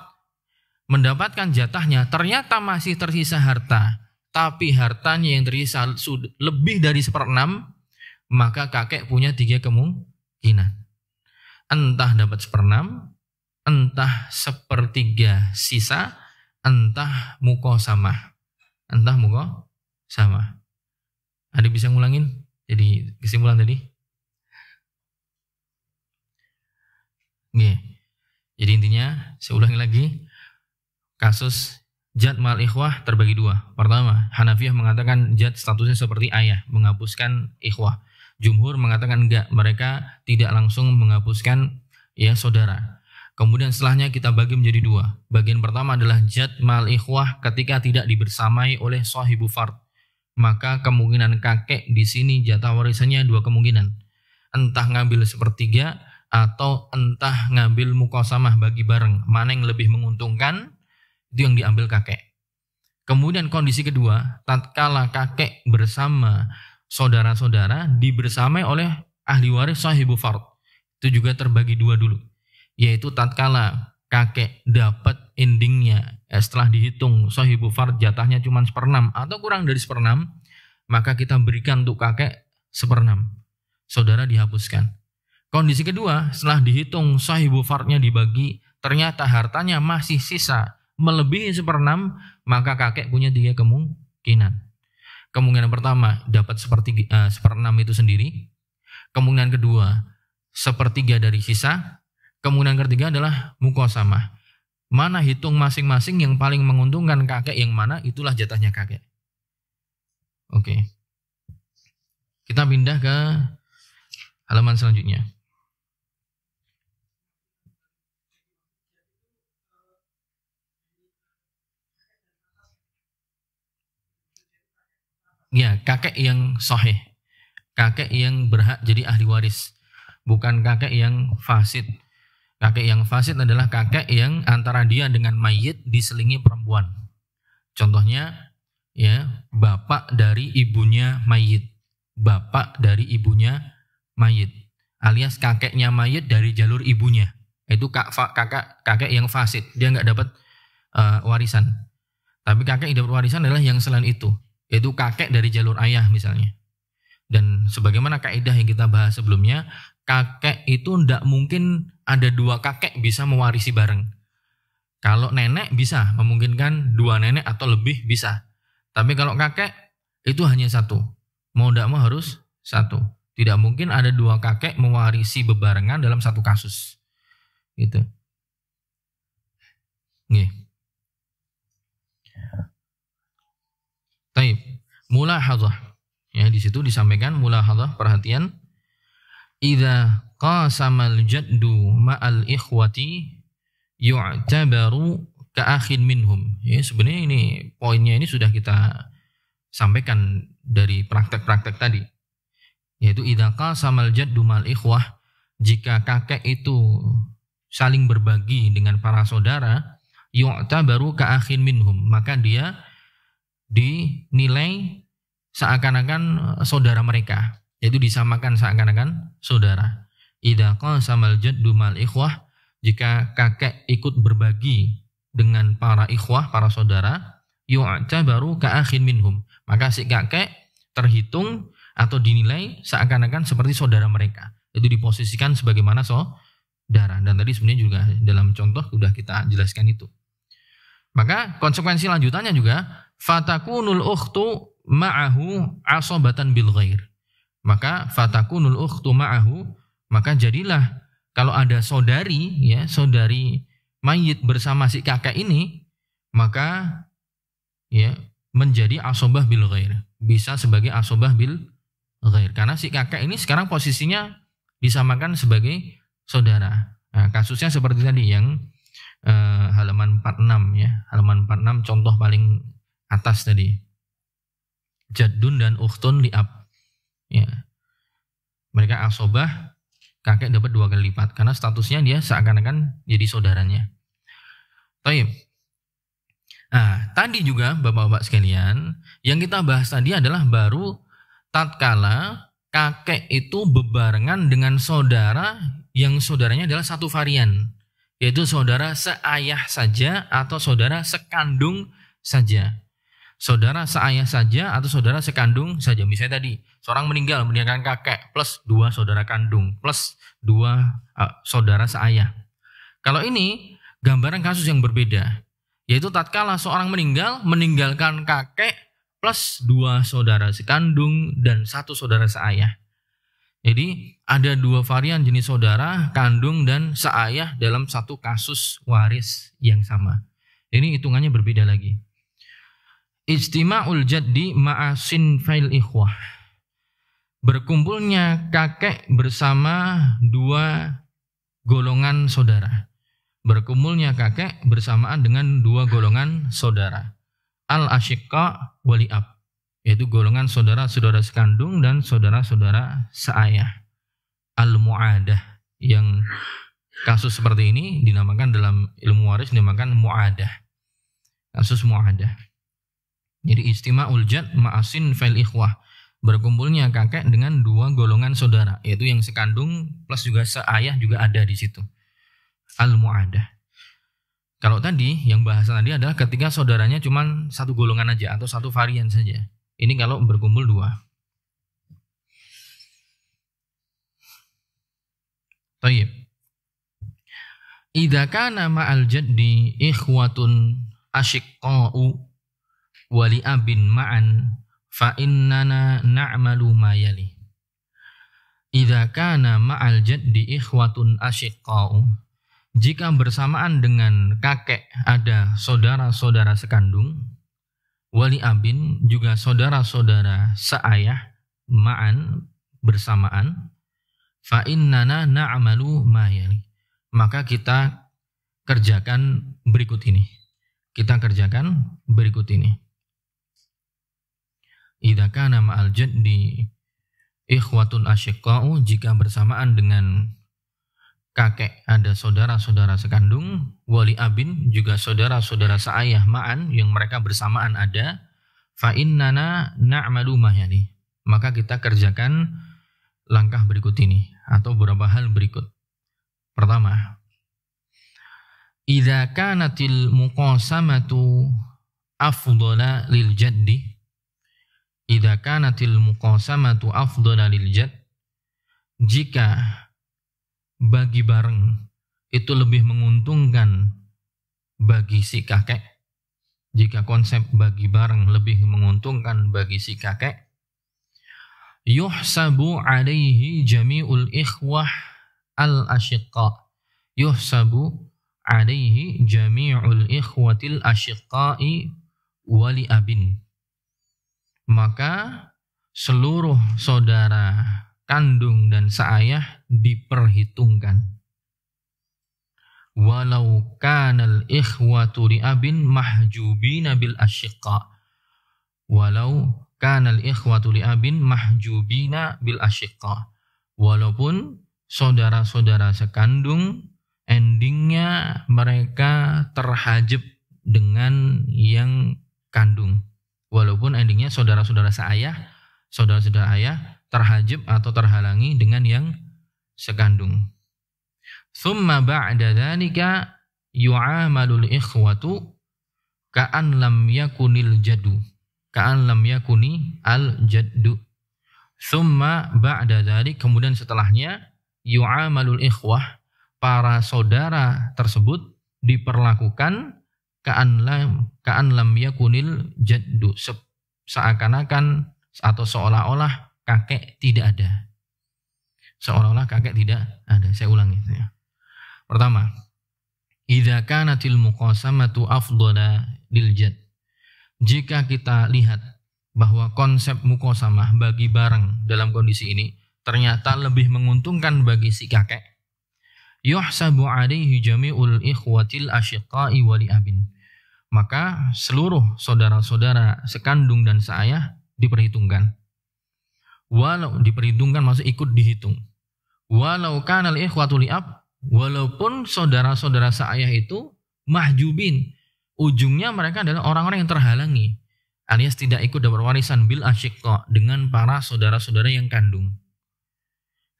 mendapatkan jatahnya ternyata masih tersisa harta, tapi hartanya yang tersisa lebih dari 1/6, maka kakek punya 3 kemungkinan. Entah dapat 1/6, entah 1/3 sisa, entah muqasamah. Ada bisa ngulangin? Jadi kesimpulan tadi? Oke. Jadi intinya, saya ulangi lagi, kasus jad mal ikhwah terbagi 2. Pertama, Hanafiyah mengatakan jad statusnya seperti ayah, menghapuskan ikhwah. Jumhur mengatakan enggak, mereka tidak langsung menghapuskan ya saudara. Kemudian setelahnya kita bagi menjadi 2. Bagian pertama adalah jad mal ikhwah ketika tidak dibersamai oleh sahibu fard. Maka kemungkinan kakek di sini jatah warisannya 2 kemungkinan. Entah ngambil 1/3 atau entah ngambil muqasamah, bagi bareng. Mana yang lebih menguntungkan, itu yang diambil kakek. Kemudian kondisi kedua, tatkala kakek bersama saudara-saudara dibersamai oleh ahli waris sahibu fard. Itu juga terbagi 2 dulu. Yaitu tatkala kakek dapat endingnya setelah dihitung sahibu fard jatahnya cuma 1/6 atau kurang dari 1/6, maka kita berikan untuk kakek 1/6. Saudara dihapuskan. Kondisi kedua, setelah dihitung sahibu fardnya dibagi, ternyata hartanya masih sisa melebihi 1/6, maka kakek punya 3 kemungkinan. Kemungkinan pertama dapat 1/6 itu sendiri. Kemungkinan kedua 1/3 dari sisa. Kemungkinan ketiga adalah muqasamah. Mana hitung masing-masing yang paling menguntungkan kakek yang mana, itulah jatahnya kakek. Oke. Kita pindah ke halaman selanjutnya. Ya, kakek yang sahih. Kakek yang berhak jadi ahli waris. Bukan kakek yang fasid. Kakek yang fasid adalah kakek yang antara dia dengan mayit diselingi perempuan. Contohnya, ya, bapak dari ibunya mayit. Bapak dari ibunya mayit. Alias kakeknya mayit dari jalur ibunya. Itu kakek yang fasid. Dia nggak dapat warisan. Tapi kakek yang dapat warisan adalah yang selain itu. Yaitu kakek dari jalur ayah misalnya. Dan sebagaimana kaidah yang kita bahas sebelumnya, kakek itu tidak mungkin ada 2 kakek bisa mewarisi bareng. Kalau nenek bisa, memungkinkan 2 nenek atau lebih bisa. Tapi kalau kakek itu hanya 1. Mau tidak mau harus 1. Tidak mungkin ada 2 kakek mewarisi bebarengan dalam 1 kasus. Gitu. Nggih. Taib. Mulahadzah. Ya, di situ disampaikan mulahadzah, perhatian. Idza qasamal jaddu ma'al ikhwati yu'tabaru ka'akhin minhum. Ya, sebenarnya ini poinnya ini sudah kita sampaikan dari praktek-praktek tadi. Yaitu idza qasamal jaddu ma'al ikhwah, jika kakek itu saling berbagi dengan para saudara, yu'tabaru ka'akhin minhum, maka dia dinilai seakan-akan saudara mereka, yaitu disamakan seakan-akan saudara. Idza qasamal jaddu mal ikhwah, jika kakek ikut berbagi dengan para ikhwah, para saudara, yu'tabaru ka'akhin minhum, maka si kakek terhitung atau dinilai seakan-akan seperti saudara mereka. Itu diposisikan sebagaimana saudara. Dan tadi sebenarnya juga dalam contoh sudah kita jelaskan itu. Maka konsekuensi lanjutannya juga fatakunul ukhtu ma'ahu asabatan bil ghair. Maka fatakunul ukhtu ma'ahu, maka jadilah kalau ada saudari, ya, saudari mayit bersama si kakek ini, maka ya menjadi asabah bil ghair. Bisa sebagai asabah bil ghair karena si kakek ini sekarang posisinya disamakan sebagai saudara. Nah, kasusnya seperti tadi yang halaman 46 ya. Halaman 46 contoh paling atas tadi. Jaddun dan ukhtun li'ab. Ya. Mereka asobah, kakek dapat 2 kali lipat karena statusnya dia seakan-akan jadi saudaranya. Taib. Nah, tadi juga Bapak-bapak sekalian, yang kita bahas tadi adalah baru tatkala kakek itu bebarengan dengan saudara yang saudaranya adalah satu varian, yaitu saudara seayah saja atau saudara sekandung saja. saudara seayah saja atau saudara sekandung saja. Misalnya tadi, seorang meninggalkan kakek plus 2 saudara kandung plus 2 saudara seayah. Kalau ini gambaran kasus yang berbeda, yaitu tatkala seorang meninggalkan kakek plus 2 saudara sekandung dan 1 saudara seayah. Jadi ada 2 varian jenis saudara kandung dan seayah dalam satu kasus waris yang sama. Ini hitungannya berbeda lagi. Ijtima'ul jaddi ma'asin fail ikhwah. Berkumpulnya kakek bersama 2 golongan saudara. Berkumpulnya kakek bersamaan dengan 2 golongan saudara. Al-asyiqa wali ab, yaitu golongan saudara-saudara sekandung dan saudara-saudara seayah. Al-mu'adah, yang kasus seperti ini dinamakan dalam ilmu waris dinamakan mu'adah. Kasus mu'adah. Jadi istima'ul jad ma'asin fail ikhwah, berkumpulnya kakek dengan 2 golongan saudara, yaitu yang sekandung plus juga seayah juga ada di situ. Al-mu'adah. Kalau tadi yang bahasan tadi adalah ketika saudaranya cuma 1 golongan aja atau 1 varian saja. Ini kalau berkumpul 2. Tayyib. Idza kana ma'al jaddi ikhwatun asyiqqa'u wali abin ma'an fa innana na'malu ma yali. Idza kana ma'al jaddi ikhwatun asyiqqa'u, jika bersamaan dengan kakek ada saudara-saudara sekandung, wali abin juga saudara-saudara seayah, ma'an bersamaan, fa innana na'malu ma yali, maka kita kerjakan berikut ini. Idza kana ma'al jaddi ikhwatun asyiqqa'u, jika bersamaan dengan kakek ada saudara-saudara sekandung, wali abin juga saudara-saudara seayah ma'an yang mereka bersamaan ada, fa innana na'malu ma yali, maka kita kerjakan langkah berikut ini atau beberapa hal berikut. Pertama, idza kanatil muqasamatu afdhala lil jaddi, idza kanatil muqasamatu afdhala lil jadd, jika bagi bareng itu lebih menguntungkan bagi si kakek, jika konsep bagi bareng lebih menguntungkan bagi si kakek, yuhsabu alaihi jami'ul ikhwah al-asyiqqa, yuhsabu alaihi jami'ul ikhwatil asyiqqai wali abin, maka seluruh saudara kandung dan seayah diperhitungkan. Walau kanal ikhwatu li abin mahjubina bil asyiqqa, walau kanal ikhwatu li abin mahjubina bil asyiqqa, walaupun saudara-saudara sekandung endingnya mereka terhajab dengan yang kandung, walaupun endingnya saudara-saudara seayah, saudara-saudara ayah terhajab atau terhalangi dengan yang sekandung. Thumma ba'da dzalika yu'amalul ikhwatu ka'an lam yakunil jaddu, ka'an lam yakuni al jaddu. Thumma ba'da dzalik, kemudian setelahnya, yu'amalul ikhwah, para saudara tersebut diperlakukan ka'an lam yakunil jaddu, seakan-akan atau seolah-olah kakek tidak ada. Seolah-olah kakek tidak ada. Saya ulangi. Pertama, idza kanatil muqasamatu afdhala lil jadd, jika kita lihat bahwa konsep muqasamah bagi bareng dalam kondisi ini ternyata lebih menguntungkan bagi si kakek, yuhsabu alaihi jami'ul ikhwatil asyiqqai wali abin, maka seluruh saudara-saudara sekandung dan seayah diperhitungkan. Walau diperhitungkan maksud ikut dihitung. Walau kanal ikhwatu li ab, walaupun saudara-saudara seayah itu mahjubin, ujungnya mereka adalah orang-orang yang terhalangi, alias tidak ikut dapat warisan bil asyiqqa, dengan para saudara-saudara yang kandung.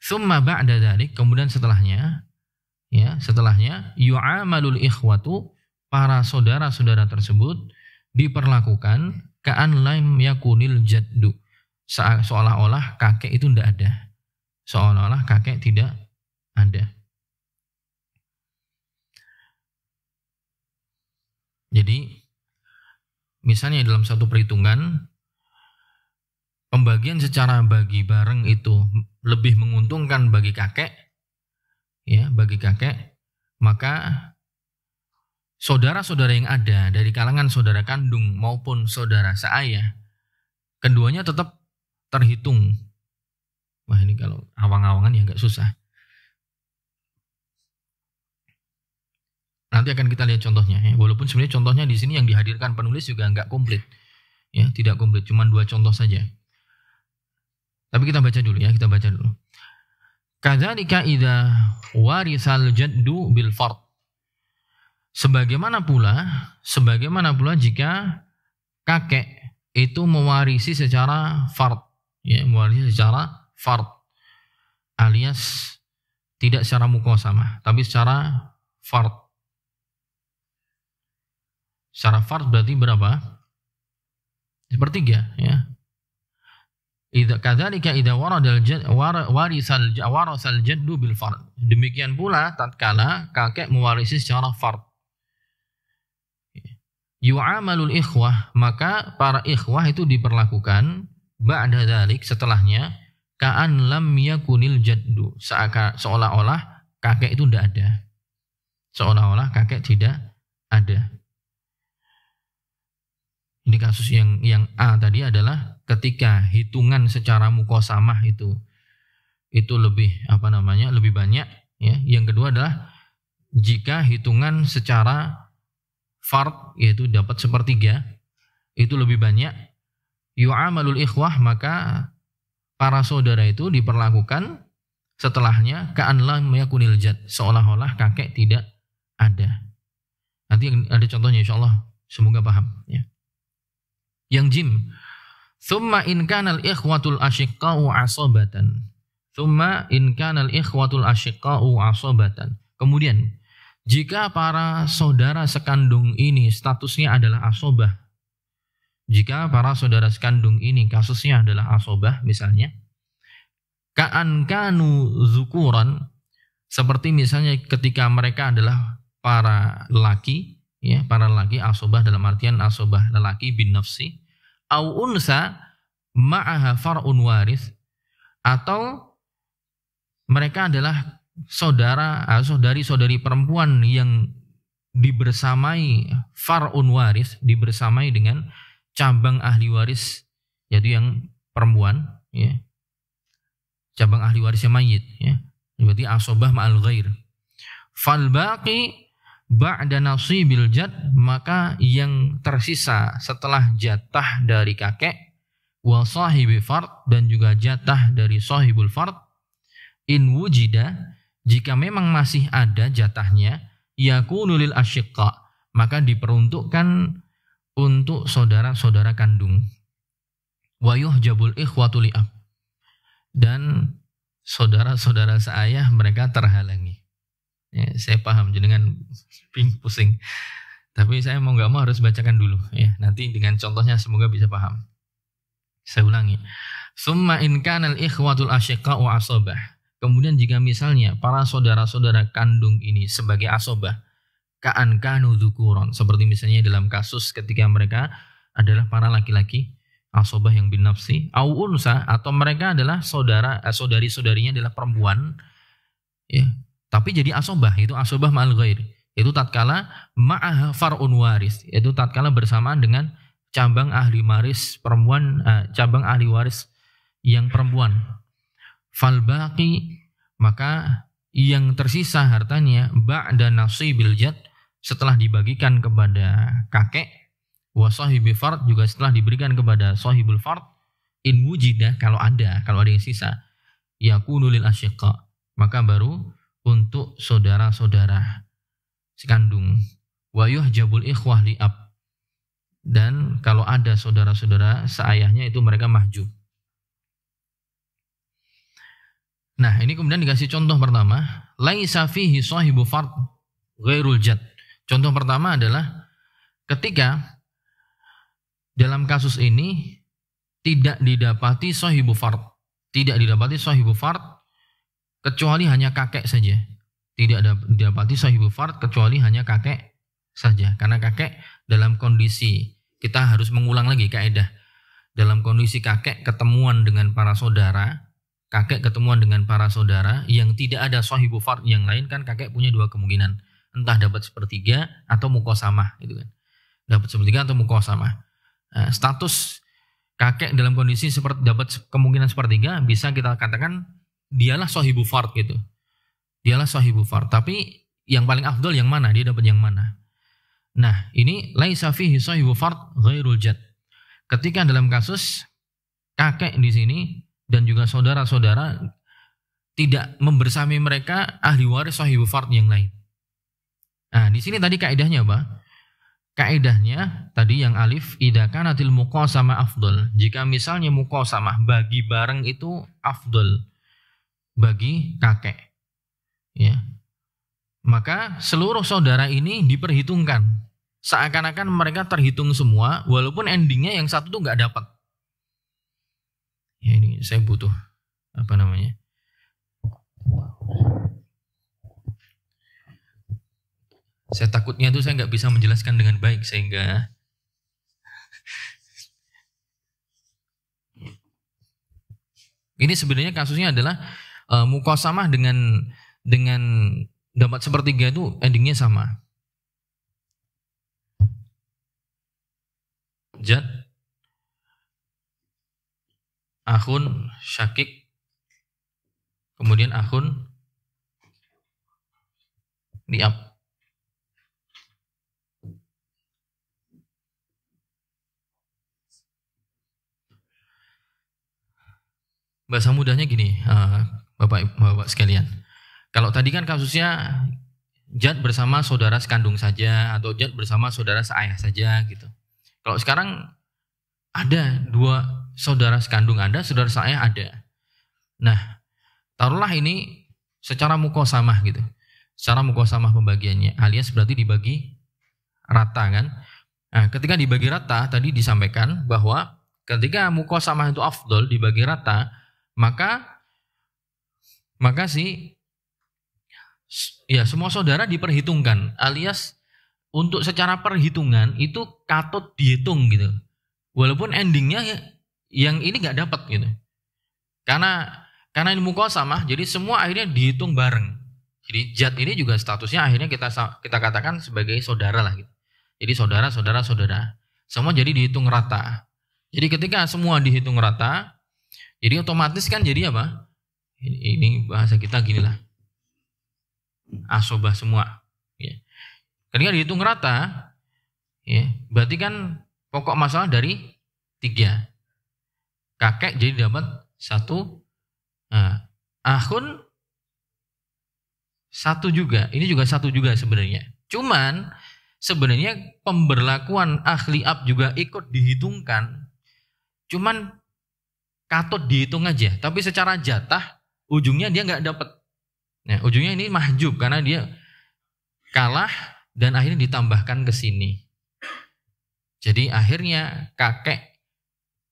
Tsumma ba'da dzalik, kemudian setelahnya yu'amalul ikhwatu, para saudara-saudara tersebut diperlakukan ka'an lam yakunil jaddu. Seolah-olah kakek itu tidak ada. Seolah-olah kakek tidak ada. Jadi misalnya dalam satu perhitungan pembagian secara bagi bareng itu lebih menguntungkan bagi kakek, ya, bagi kakek, maka saudara-saudara yang ada dari kalangan saudara kandung maupun saudara seayah, keduanya tetap terhitung. Wah, ini kalau awang-awangan ya agak susah. Nanti akan kita lihat contohnya, ya. Walaupun sebenarnya contohnya di sini yang dihadirkan penulis juga enggak komplit, ya, tidak komplit, cuma 2 contoh saja. Tapi kita baca dulu, ya, kita baca dulu. Kadzalika idza warisal jaddu bil fard. Sebagaimana pula jika kakek itu mewarisi secara fard, ya, mewarisi secara fard, alias tidak secara muqasamah, tapi secara fard. Secara fard berarti berapa? Sepertiga, ya. Kadzalika idza warasal jaddu bil fard. Demikian pula tatkala kakek mewarisi secara fard. Yu'amalul ikhwah, maka para ikhwah itu diperlakukan ba'da dzalik, setelahnya, ka'an lam yakunil jaddu, seolah-olah kakek itu tidak ada. Seolah-olah kakek tidak ada. Ini kasus yang A tadi adalah ketika hitungan secara muqasamah itu lebih lebih banyak, ya. Yang kedua adalah jika hitungan secara fard, yaitu dapat sepertiga, itu lebih banyak, yu'amalul ikhwah, maka para saudara itu diperlakukan setelahnya ka'an lam yakunil jad, seolah-olah kakek tidak ada. Nanti ada contohnya insyaallah, semoga paham, ya. Yang jim, thumma in kanal ikhwatul asyiqqa'u asabatan. Thumma in kanal ikhwatul asyiqqa'u asabatan. Kemudian, jika para saudara sekandung ini statusnya adalah asobah. Jika para saudara sekandung ini kasusnya adalah asobah, misalnya, ka'an kanu zukuran, seperti misalnya ketika mereka adalah para lelaki, ya, para lelaki, asobah dalam artian asobah lelaki bin nafsi, au unsa ma'aha far'un waris, atau mereka adalah saudari-saudari perempuan yang dibersamai far'un waris, dibersamai dengan cabang ahli waris, yaitu yang perempuan, ya, cabang ahli warisnya mayit, ya, berarti asobah ma'al ghair. Fal baqi ba'da nasibil jad, maka yang tersisa setelah jatah dari kakek, wa sahibi fard, dan juga jatah dari sahibul fard, in wujida, jika memang masih ada jatahnya, yakunu lil asyiqqa, maka diperuntukkan untuk saudara-saudara kandung. Wa yuhjabul ikhwatu li'ab, dan saudara-saudara seayah mereka terhalangi. Ya, saya paham jenengan pusing, tapi saya mau nggak mau harus bacakan dulu, ya. Nanti dengan contohnya semoga bisa paham. Saya ulangi. Summa in kanal ikhwatul asyiqqa'u asabah. Kemudian jika misalnya para saudara-saudara kandung ini sebagai asobah, ka'an kanu dzukuran, seperti misalnya dalam kasus ketika mereka adalah para laki-laki, asobah yang bin nafsi, au unsa, atau mereka adalah saudari-saudarinya adalah perempuan, ya, tapi jadi asobah, itu asobah ma'al ghair, itu tatkala ma'ah far'un waris, itu tatkala bersamaan dengan cabang ahli waris perempuan, cabang ahli waris yang perempuan. Fal baqi, maka yang tersisa hartanya ba'da nasibil jad, setelah dibagikan kepada kakek, wa sahibi fard, juga setelah diberikan kepada sahibul fard, in wujida, kalau ada yang sisa, yakunu lil asyiqqa, maka baru untuk saudara-saudara sekandung. Wa yuhjabul ikhwah li'ab, dan kalau ada saudara-saudara seayahnya itu mereka mahjub. Nah, ini kemudian dikasih contoh pertama, laisa fihi sahibu fard ghairul jad. Contoh pertama adalah ketika dalam kasus ini tidak didapati sahibu fard. Tidak didapati sahibu fard kecuali hanya kakek saja. Tidak didapati sahibu fard kecuali hanya kakek saja. Karena kakek dalam kondisi, kita harus mengulang lagi kaidah. Dalam kondisi kakek ketemuan dengan para saudara, yang tidak ada sahibu fard yang lain, kan kakek punya dua kemungkinan. Entah dapat sepertiga atau muqasamah, gitu kan. Dapat sepertiga atau muqasamah. Nah, status kakek dalam kondisi seperti dapat kemungkinan sepertiga, bisa kita katakan dialah sahibu fard gitu. Dialah sahibu fard. Tapi yang paling afdol yang mana? Dia dapat yang mana? Nah, ini laisa fihi sahibu fard ghairul jad. Ketika dalam kasus kakek di sini dan juga saudara-saudara tidak membersami mereka ahli waris sahibu fard yang lain. Nah, di sini tadi kaidahnya apa? Kaidahnya tadi yang alif, idza kanatil muqasamah afdol. Jika misalnya muqasamah bagi bareng itu afdol bagi kakek. Ya. Maka seluruh saudara ini diperhitungkan. Seakan-akan mereka terhitung semua, walaupun endingnya yang satu tuh nggak dapat. Ya, ini saya butuh saya takutnya tuh saya nggak bisa menjelaskan dengan baik sehingga ini sebenarnya kasusnya adalah muqasamah dengan dapat sepertiga itu endingnya sama. Jad, akhun syakik, kemudian akhun liab. Bahasa mudahnya gini, Bapak sekalian. Kalau tadi kan kasusnya jad bersama saudara sekandung saja atau jad bersama saudara seayah saja gitu. Kalau sekarang ada dua saudara sekandung Anda, saudara seayah ada. Nah, taruhlah ini secara muqasamah gitu. Secara muqasamah pembagiannya, alias berarti dibagi rata kan. Nah, ketika dibagi rata tadi disampaikan bahwa ketika muqasamah itu afdol dibagi rata, maka semua saudara diperhitungkan, alias untuk secara perhitungan itu katut dihitung gitu. Walaupun endingnya yang ini nggak dapat gitu. Karena ini muqasamah, jadi semua akhirnya dihitung bareng. Jadi jad ini juga statusnya akhirnya kita katakan sebagai saudara lah gitu. Jadi saudara. Semua jadi dihitung rata. Jadi ketika semua dihitung rata, jadi otomatis kan jadi apa? Ini bahasa kita gini lah. Asobah semua. Ya. Ketika dihitung rata, ya, berarti kan pokok masalah dari 3. Kakek jadi dapat 1. Nah, akhun 1 juga. Ini juga 1 juga sebenarnya. Cuman sebenarnya pemberlakuan ahli ab juga ikut dihitungkan. Cuman katut dihitung aja. Tapi secara jatah ujungnya dia nggak dapat. Nah, ujungnya ini mahjub karena dia kalah dan akhirnya ditambahkan ke sini. Jadi akhirnya kakek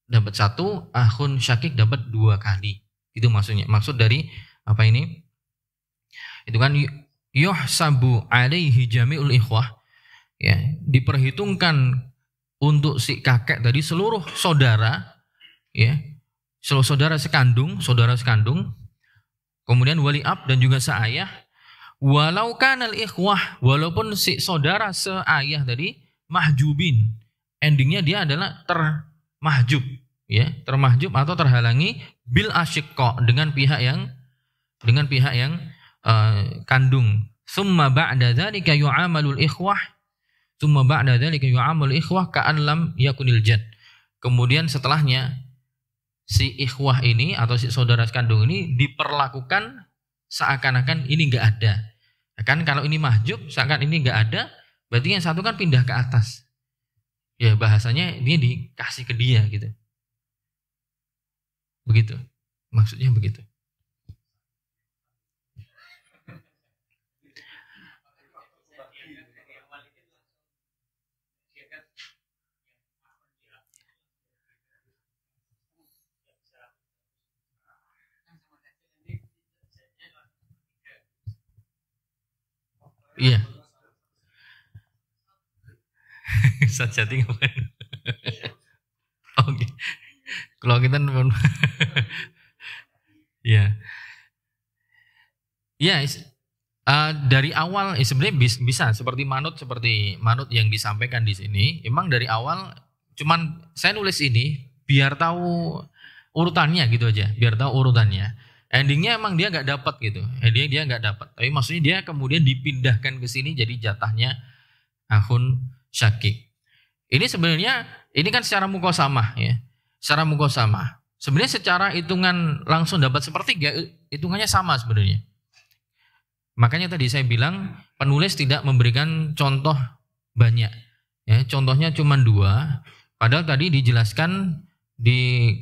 dapat 1, akhun syakik dapat 2 kali. Itu maksudnya. Maksud dari apa ini? Itu kan yuhsabu alaihi jami'ul ikhwah. Ya, diperhitungkan untuk si kakek tadi seluruh saudara, ya. Seluruh saudara sekandung, kemudian wali ab dan juga seayah. Walau kanal ikhwah, walaupun si saudara seayah tadi mahjubin, endingnya dia adalah termahjub, ya, termahjub atau terhalangi bil asyiqqa dengan pihak yang kandung. Summa ba'da dzalika yu'amalul ikhwah, ka'an lam yakunil jad. Kemudian setelahnya si ikhwah ini atau si saudara sekandung ini diperlakukan seakan-akan ini nggak ada. Kan kalau ini mahjub, seakan ini nggak ada, berarti yang satu kan pindah ke atas. Ya bahasanya dia dikasih ke dia gitu. Begitu. Maksudnya begitu. Iya. Zat jati ngapain? Oke. Kalau kita ya. Ya, dari awal sebenarnya bisa seperti manut yang disampaikan di sini. Emang dari awal cuman saya nulis ini biar tahu urutannya gitu aja, biar tahu urutannya. Endingnya emang dia nggak dapat gitu, endingnya dia nggak dapat. Tapi maksudnya dia kemudian dipindahkan ke sini jadi jatahnya akhun syakik. Ini sebenarnya ini kan secara mukosamah ya, secara mukosamah. Sebenarnya secara hitungan langsung dapat sepertiga, hitungannya sama sebenarnya. Makanya tadi saya bilang penulis tidak memberikan contoh banyak, ya contohnya cuma 2. Padahal tadi dijelaskan di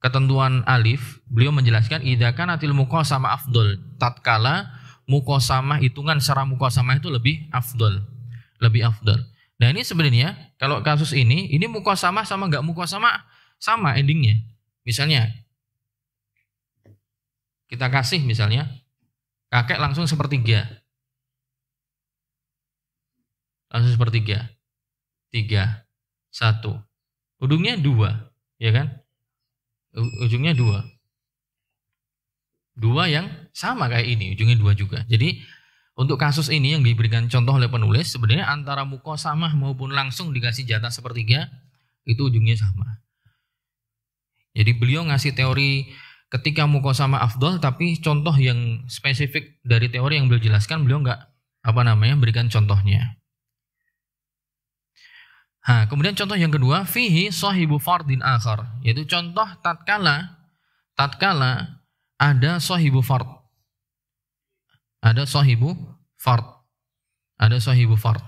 ketentuan alif, beliau menjelaskan idza kanatil muqasamah afdol, tatkala muqasamah hitungan secara muqasamah itu lebih afdol, lebih afdol. Nah ini sebenarnya kalau kasus ini muqasamah sama nggak muqasamah sama endingnya. Misalnya kita kasih misalnya kakek langsung sepertiga. Langsung sepertiga. 3, 1. Ujungnya 2, ya kan? Ujungnya 2. 2 yang sama kayak ini, ujungnya 2 juga. Jadi untuk kasus ini yang diberikan contoh oleh penulis, sebenarnya antara muqasamah maupun langsung dikasih jatah sepertiga, itu ujungnya sama. Jadi beliau ngasih teori ketika muqasamah afdol, tapi contoh yang spesifik dari teori yang beliau jelaskan, beliau nggak berikan contohnya. Nah, kemudian contoh yang kedua, fihi sahibu fardin akhar, yaitu contoh tatkala ada sahibu fard. Ada sahibu fard. Ada sahibu fard.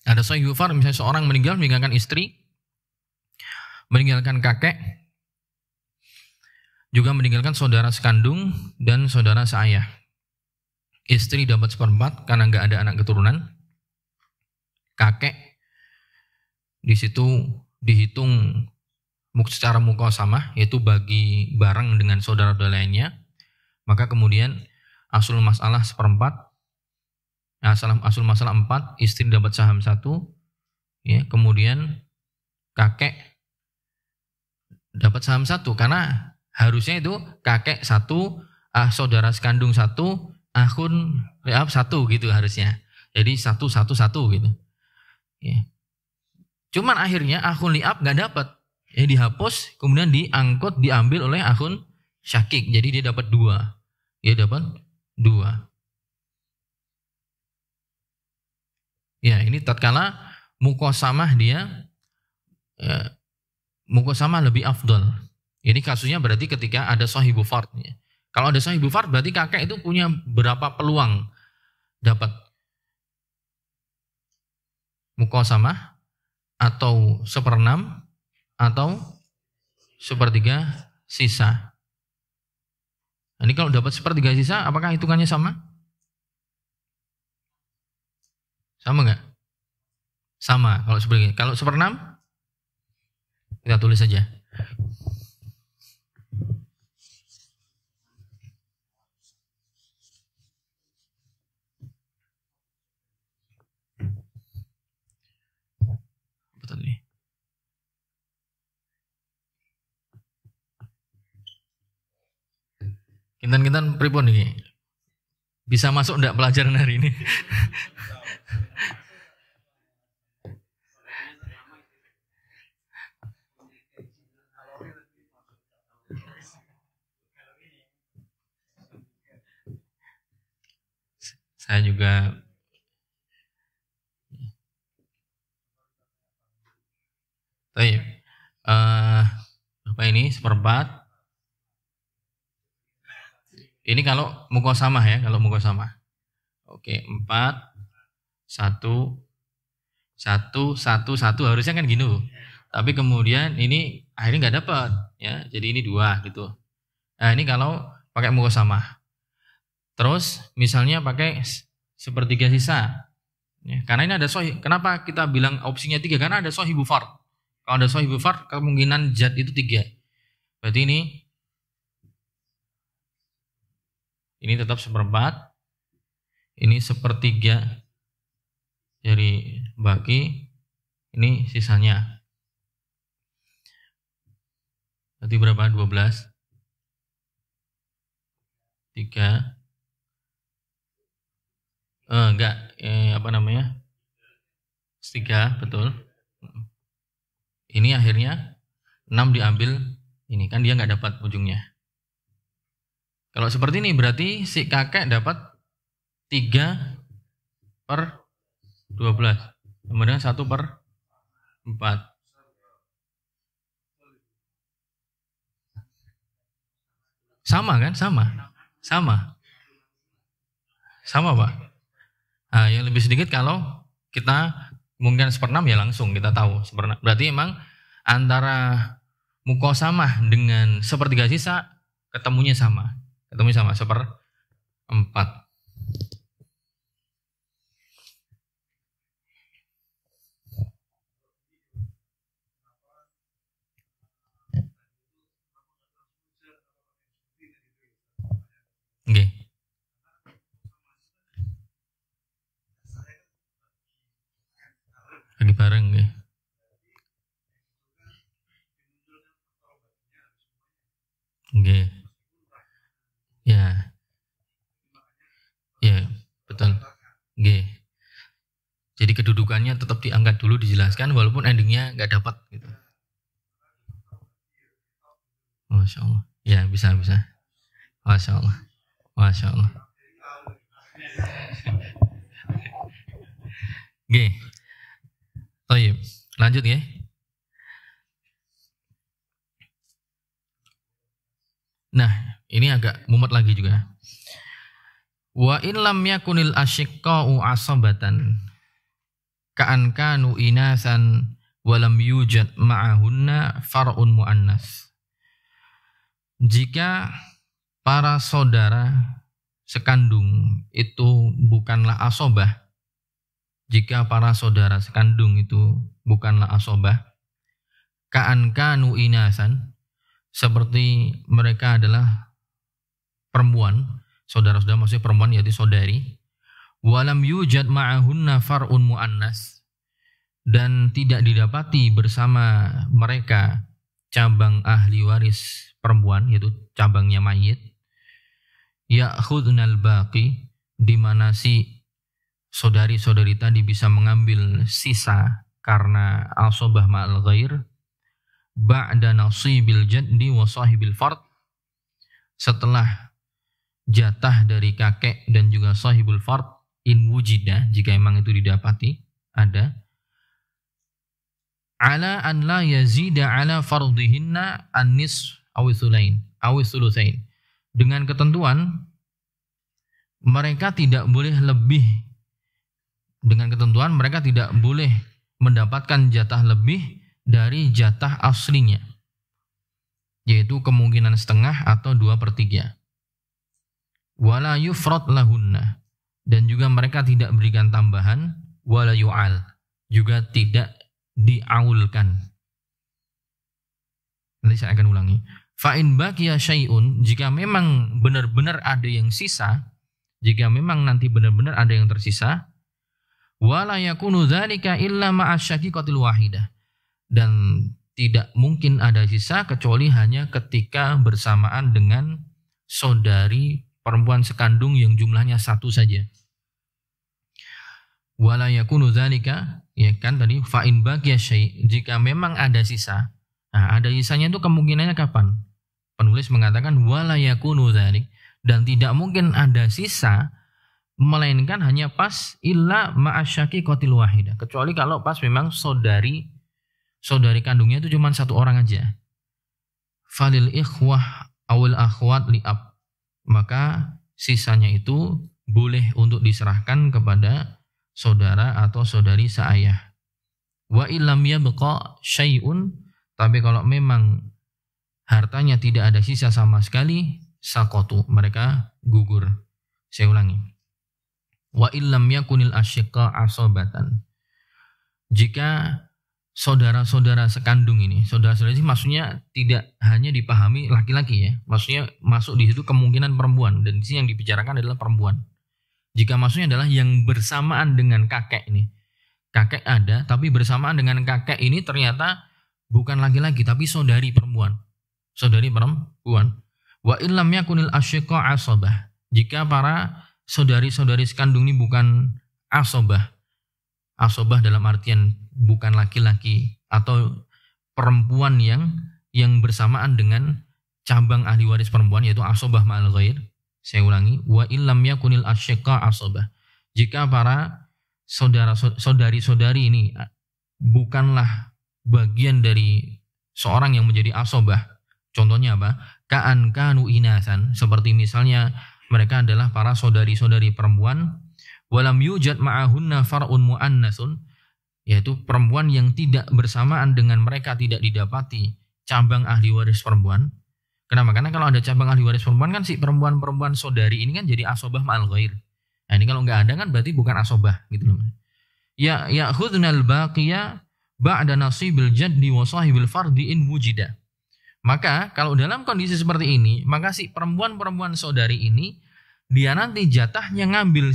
Ada sahibu fard, misalnya seorang meninggalkan istri, meninggalkan kakek, juga meninggalkan saudara sekandung dan saudara seayah. Istri dapat 1/4 karena nggak ada anak keturunan. Kakek di situ dihitung secara muqasamah, yaitu bagi barang dengan saudara-saudara lainnya. Maka kemudian asul masalah 1/4, asul masalah 4, istri dapat saham 1, ya, kemudian kakek dapat saham 1 karena harusnya itu kakek 1, saudara sekandung 1, akhun li'ab 1 gitu harusnya. Jadi 1 gitu. Ya. Cuman akhirnya akhun li'ab nggak dapat. Ya dihapus, kemudian diambil oleh akhun syakik. Jadi dia dapat 2. Dia dapat 2. Ya, ini tatkala muqasamah dia muqasamah lebih afdol. Ini kasusnya berarti ketika ada sahibu fard. Ya. Kalau ada sahibu fard berarti kakek itu punya berapa peluang dapat muqasamah, atau 1/6 atau 1/3 sisa. Ini kalau dapat 1/3 sisa, apakah hitungannya sama? Sama nggak? Sama. Kalau 1/3. Kalau 1/6 kita tulis saja. Betul nih. Kintan-kintan pripun ini? Bisa masuk enggak pelajaran hari ini? Saya juga baik. Apa ini 1/4? Ini kalau muqasamah ya, kalau muqasamah. Oke, 4 1 1 1 1 harusnya kan gini. Tapi kemudian ini akhirnya nggak dapat ya. Jadi ini 2 gitu. Nah, ini kalau pakai muqasamah. Terus misalnya pakai 1/3 sisa. Ya, karena ini ada sohib. Kenapa kita bilang opsinya 3? Karena ada sohibu fard. Kalau ada sohibu fard, kemungkinan zat itu 3. Berarti ini tetap 1/4. Ini sepertiga dari baki, ini sisanya. Berarti berapa? 12. 3. Enggak, apa namanya? 3, betul. Ini akhirnya 6 diambil, ini kan dia nggak dapat ujungnya. Kalau seperti ini berarti si kakek dapat 3/12. Kemudian 1/4. Sama kan? Sama Pak. Nah, yang lebih sedikit kalau kita mungkin 1/6 ya langsung kita tahu 1/6. Berarti emang antara mukosamah dengan sepertiga sisa ketemunya sama 1/4. Oke. Lagi bareng ya. Oke. Ya. Ya, betul. Oke. Jadi kedudukannya tetap diangkat dulu, dijelaskan walaupun endingnya nggak dapat gitu. Masya Allah. Ya, bisa. Masya Allah. Oke. Baik, lanjut ya. Nah, ini agak mumet lagi juga. Wa in lam yakunil asyiqqa'u asabatan ka'an kanu inasan wa lam yujad ma'ahunna far'un muannas. Jika para saudara sekandung itu bukanlah asobah, jika para saudara sekandung itu bukanlah asobah, ka'an kanu inasan, seperti mereka adalah perempuan, saudara-saudara maksudnya perempuan yaitu saudari, walam yujad ma'ahunna far'un mu'annas, dan tidak didapati bersama mereka cabang ahli waris perempuan yaitu cabangnya mayit, ya'khudnal baqi, di mana si saudari-saudari tadi bisa mengambil sisa karena asobah ma'al ghair, ba'da nasibil jaddi wa sahibil fard, setelah jatah dari kakek dan juga sahibul fard, in wujida, jika emang itu didapati ada, ala an la yazida ala fardihinna an-nis awithulain awithuluthain, dengan ketentuan mereka tidak boleh lebih, dengan ketentuan mereka tidak boleh mendapatkan jatah lebih dari jatah aslinya, yaitu kemungkinan setengah atau 2/3. Wala yufrad lahunna, dan juga mereka tidak berikan tambahan, wala yu'al, juga tidak diaulkan. Nanti saya akan ulangi. Fa'in baqiya syai'un, jika memang benar-benar ada yang sisa, jika memang nanti benar-benar ada yang tersisa, wala yakunu dzalika illa ma'asyaqiqatil wahidah, dan tidak mungkin ada sisa kecuali hanya ketika bersamaan dengan saudari perempuan sekandung yang jumlahnya 1 saja. Wala yakunu dzalika, ya kan tadi fa'in baqiya syai', jika memang ada sisa. Nah, ada sisanya itu kemungkinannya kapan? Penulis mengatakan wala yakunu dzalik, dan tidak mungkin ada sisa melainkan hanya pas illa ma'asyaqiqatil wahidah, kecuali kalau pas memang saudari kandungnya itu cuma 1 orang aja. Falil ikhwah awil akhwat li'ab, maka sisanya itu boleh untuk diserahkan kepada saudara atau saudari seayah. Wa illam yabqa syai'un, tapi kalau memang hartanya tidak ada sisa sama sekali, saqatu, mereka gugur. Saya ulangi. Wa illam yakunil asyiqqa asabatan, jika saudara-saudara sekandung ini, saudara-saudara ini maksudnya tidak hanya dipahami laki-laki ya, maksudnya masuk di situ kemungkinan perempuan, dan di sini yang dibicarakan adalah perempuan. Jika maksudnya adalah yang bersamaan dengan kakek ini. Kakek ada, tapi bersamaan dengan kakek ini ternyata bukan laki-laki, tapi saudari perempuan. Saudari perempuan. Wa illam yakunil asyiqa asabah. Jika para saudari-saudari sekandung ini bukan asabah. Asabah dalam artian bukan laki-laki atau perempuan yang bersamaan dengan cabang ahli waris perempuan, yaitu asabah ma'al ghair. Saya ulangi, wa illam yakunil asyiqa asabah. Jika para saudari-saudari ini bukanlah bagian dari seorang yang menjadi asabah. Contohnya apa? Ka'an kanu inasan, seperti misalnya mereka adalah para saudari-saudari perempuan, walam yujad ma'ahunna far'un mu'annasun, yaitu perempuan yang tidak bersamaan dengan mereka tidak didapati cabang ahli waris perempuan. Kenapa? Karena kalau ada cabang ahli waris perempuan kan si perempuan-perempuan saudari ini kan jadi asobah ma'al ghair. Nah ini kalau nggak ada kan berarti bukan asobah gitu loh. Ya khudnal baqiya ba'da nasibil jaddi wa sahibil fardi in wujida. Maka kalau dalam kondisi seperti ini, maka si perempuan-perempuan saudari ini dia nanti jatahnya ngambil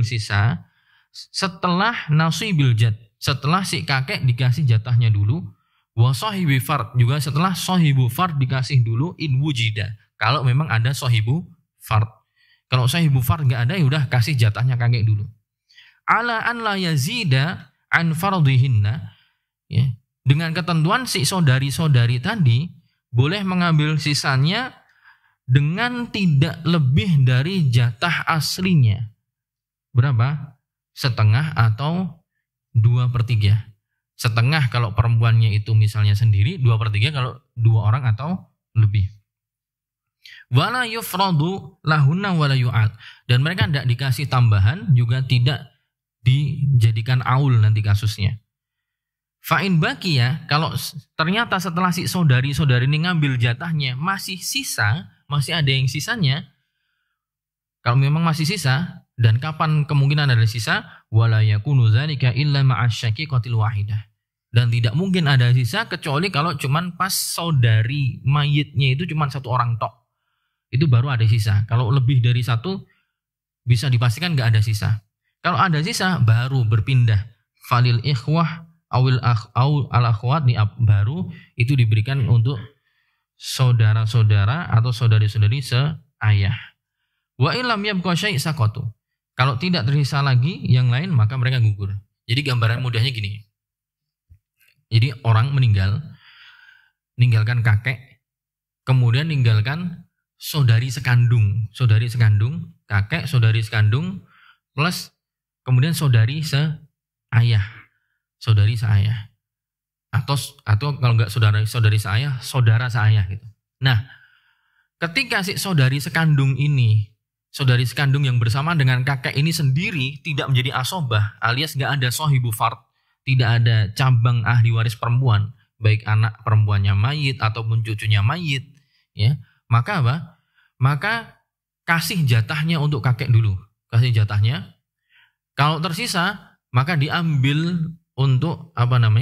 sisa setelah nasibil jad, setelah si kakek dikasih jatahnya dulu. Wa sahibi fard, juga setelah sahibu fard dikasih dulu in wujida. Kalau memang ada sahibu fard. Kalau sahibu fard enggak ada, ya udah kasih jatahnya kakek dulu. Ala an la yazida an fardihinna, ya. Dengan ketentuan si saudari-saudari tadi boleh mengambil sisanya dengan tidak lebih dari jatah aslinya. Berapa? Setengah atau 2/3. Setengah kalau perempuannya itu misalnya sendiri, 2/3 kalau 2 orang atau lebih. Wala yufradu lahunna wala yu'ad. Dan mereka tidak dikasih tambahan, juga tidak dijadikan aul nanti kasusnya. Fa'in baqiya, kalau ternyata setelah si saudari-saudari ini ngambil jatahnya masih sisa, masih ada yang sisanya. Kalau memang masih sisa, dan kapan kemungkinan ada sisa, wala yakunu dzalika illa ma'asyaqiqatil wahidah. Dan tidak mungkin ada sisa kecuali kalau cuman pas saudari mayitnya itu cuman satu orang tok. Itu baru ada sisa. Kalau lebih dari satu bisa dipastikan nggak ada sisa. Kalau ada sisa baru berpindah falil ikhwah awil al akhwat baru itu diberikan untuk saudara-saudara atau saudari-saudari seayah. Wa illam yabqa syai' saqatu. Kalau tidak tersisa lagi yang lain maka mereka gugur. Jadi gambaran mudahnya gini. Jadi orang meninggalkan kakek, kemudian meninggalkan saudari sekandung, kakek, saudari sekandung, plus kemudian saudari seayah, atau kalau nggak saudari seayah, saudara seayah gitu. Nah, ketika si saudari sekandung yang bersamaan dengan kakek ini sendiri tidak menjadi asobah, alias nggak ada sohibu fard, tidak ada cabang ahli waris perempuan, baik anak perempuannya mayit ataupun cucunya mayit, ya, maka apa? Maka kasih jatahnya untuk kakek dulu, kasih jatahnya. Kalau tersisa, maka diambil untuk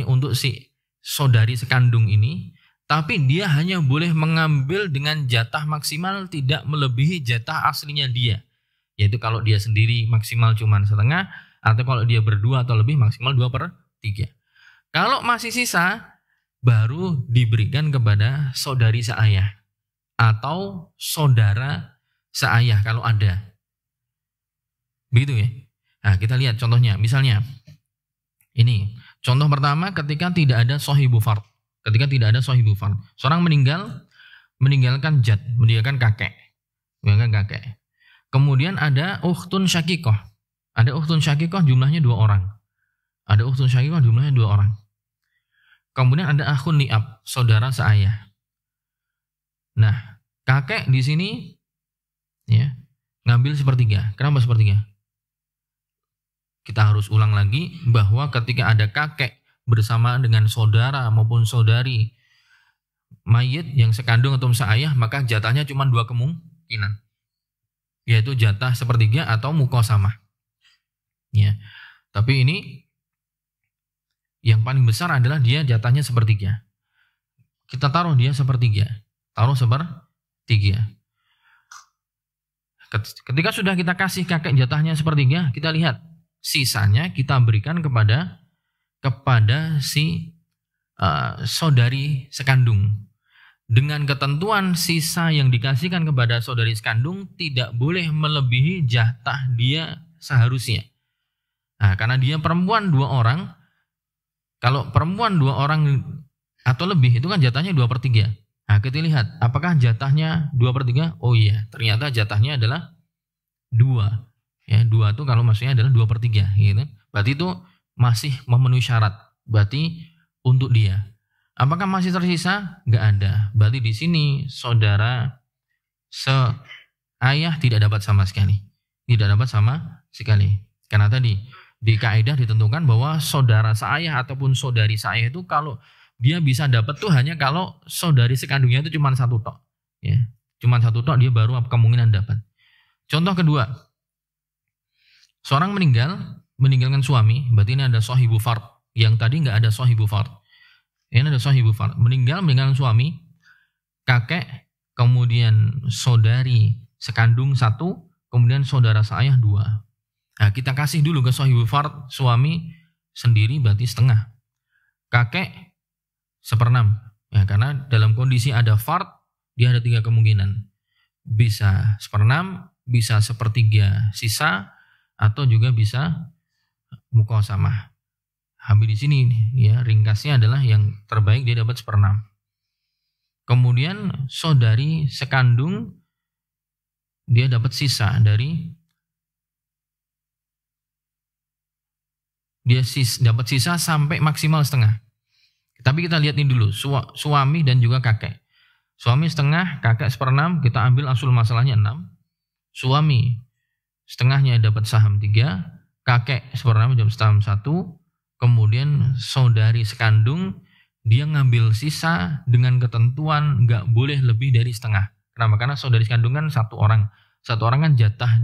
untuk si saudari sekandung ini, tapi dia hanya boleh mengambil dengan jatah maksimal tidak melebihi jatah aslinya dia, yaitu kalau dia sendiri maksimal cuma setengah, atau kalau dia berdua atau lebih maksimal 2/3. Kalau masih sisa, baru diberikan kepada saudari seayah atau saudara seayah kalau ada. Begitu ya. Nah, kita lihat contohnya. Misalnya, ini contoh pertama ketika tidak ada sohibu fard. Seorang meninggalkan jad, meninggalkan kakek. Kemudian ada ukhtun syakikoh. Jumlahnya 2 orang. Kemudian ada akhun li'ab, saudara seayah. Nah, kakek di sini ya ngambil 1/3. Kenapa 1/3? Kita harus ulang lagi bahwa ketika ada kakek bersama dengan saudara maupun saudari mayit yang sekandung atau seayah, maka jatahnya cuma 2 kemungkinan, yaitu jatah 1/3 atau muqasamah. Ya, tapi ini yang paling besar adalah dia jatahnya 1/3. Kita taruh dia 1/3. Ketika sudah kita kasih kakek jatahnya sepertiga, kita lihat sisanya kita berikan kepada si saudari sekandung. Dengan ketentuan sisa yang dikasihkan kepada saudari sekandung tidak boleh melebihi jatah dia seharusnya. Nah, karena dia perempuan 2 orang, kalau perempuan 2 orang atau lebih itu kan jatahnya 2/3. Nah, kita lihat apakah jatahnya 2/3? Oh iya, ternyata jatahnya adalah 2. Ya, 2 itu kalau maksudnya adalah 2/3 gitu. Berarti itu masih memenuhi syarat. Berarti untuk dia. Apakah masih tersisa? Enggak ada. Berarti di sini saudara seayah tidak dapat sama sekali. Tidak dapat sama sekali. Karena tadi di kaidah ditentukan bahwa saudara seayah ataupun saudari seayah itu kalau dia bisa dapat tuh hanya kalau saudari sekandungnya itu cuma 1 tok. Ya, cuma 1 tok dia baru kemungkinan dapat. Contoh kedua, seorang meninggalkan suami, berarti ini ada sahibu fard. Yang tadi nggak ada sahibu fard. Ini ada sahibu fard. Meninggalkan suami, kakek, kemudian saudari sekandung 1, kemudian saudara seayah 2. Nah, kita kasih dulu ke sahibu fard, suami sendiri berarti setengah. Kakek 1/6. Ya, karena dalam kondisi ada fard, dia ada 3 kemungkinan. Bisa 1/6, bisa 1/3 sisa, atau juga bisa muqasamah. Habis di sini ya ringkasnya adalah yang terbaik dia dapat 1/6. Kemudian saudari sekandung dia dapat sisa dari dapat sisa sampai maksimal setengah. Tapi kita lihat ini dulu suami dan juga kakek. Suami setengah, kakek 1/6, kita ambil asul masalahnya 6. Suami setengahnya dapat saham 3, kakek 1/6 dapat saham 1. Kemudian saudari sekandung dia ngambil sisa dengan ketentuan nggak boleh lebih dari setengah. Kenapa? Karena saudari sekandung kan 1 orang. 1 orang kan jatah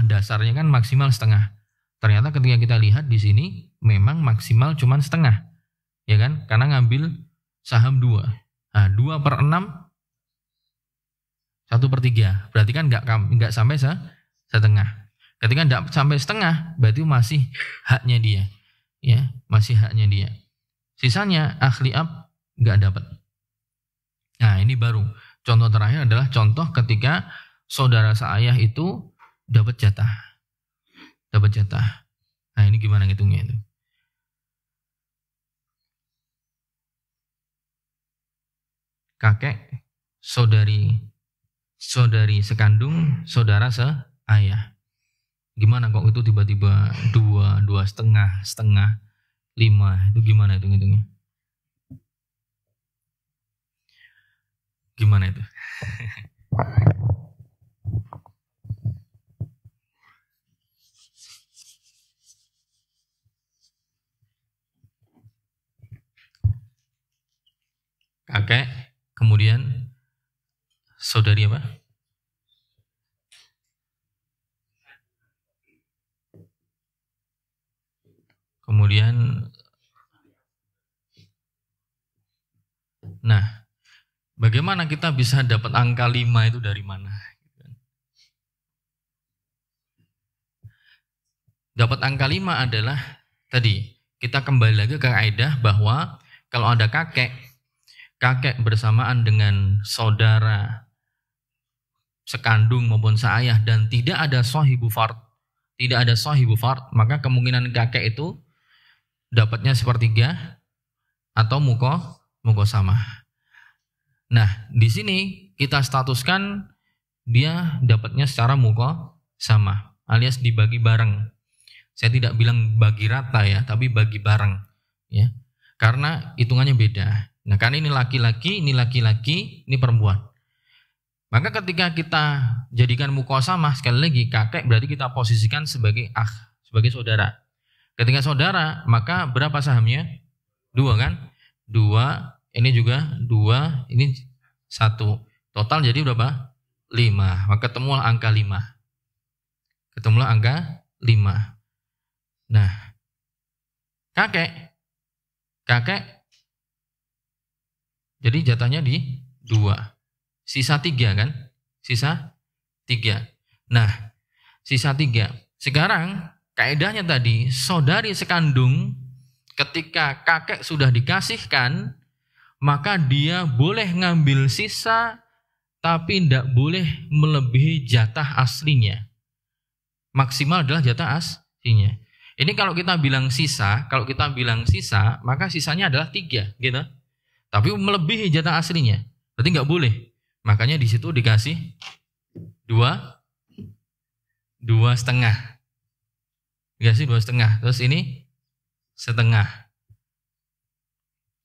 dasarnya kan maksimal setengah. Ternyata ketika kita lihat di sini memang maksimal cuma setengah, ya kan? Karena ngambil saham 2. Nah, 2/6 1/3. Berarti kan nggak sampai setengah. Ketika tidak sampai setengah, berarti masih haknya dia. Ya, masih haknya dia. Sisanya ahli ab nggak dapat. Nah, ini baru. Contoh terakhir adalah contoh ketika saudara seayah itu dapat jatah. Dapat jatah. Nah, ini gimana ngitungnya itu? Kakek, saudari sekandung, saudara seayah. Gimana kok itu tiba-tiba 2, 2,5, 5, itu gimana itu ngitungnya? Gimana itu? Kakek, kemudian saudari apa? Kemudian, nah, bagaimana kita bisa dapat angka 5 itu dari mana? Dapat angka 5 adalah, tadi, kita kembali lagi ke kaidah bahwa kalau ada kakek bersamaan dengan saudara sekandung maupun seayah dan tidak ada sahibu fard, maka kemungkinan kakek itu dapatnya 1/3 atau muqasamah. Nah, di sini kita statuskan dia dapatnya secara muqasamah alias dibagi bareng. Saya tidak bilang bagi rata ya, tapi bagi bareng ya. Karena hitungannya beda. Nah, karena ini laki-laki, ini perempuan. Maka ketika kita jadikan muqasamah, sekali lagi kakek berarti kita posisikan sebagai sebagai saudara. Ketika saudara, maka berapa sahamnya? 2 kan? 2, ini juga 2, ini 1. Total jadi berapa? 5. Maka ketemulah angka 5. Nah, kakek jadi jatahnya di 2. Sisa 3 kan? Sisa 3. Nah, sisa 3. Sekarang kaedahnya tadi, saudari sekandung ketika kakek sudah dikasihkan, maka dia boleh ngambil sisa tapi tidak boleh melebihi jatah aslinya. Maksimal adalah jatah aslinya. Ini kalau kita bilang sisa, maka sisanya adalah 3, gitu. Tapi melebihi jatah aslinya, berarti nggak boleh. Makanya di situ dikasih 2,5. Dikasih 2,5. Terus ini setengah.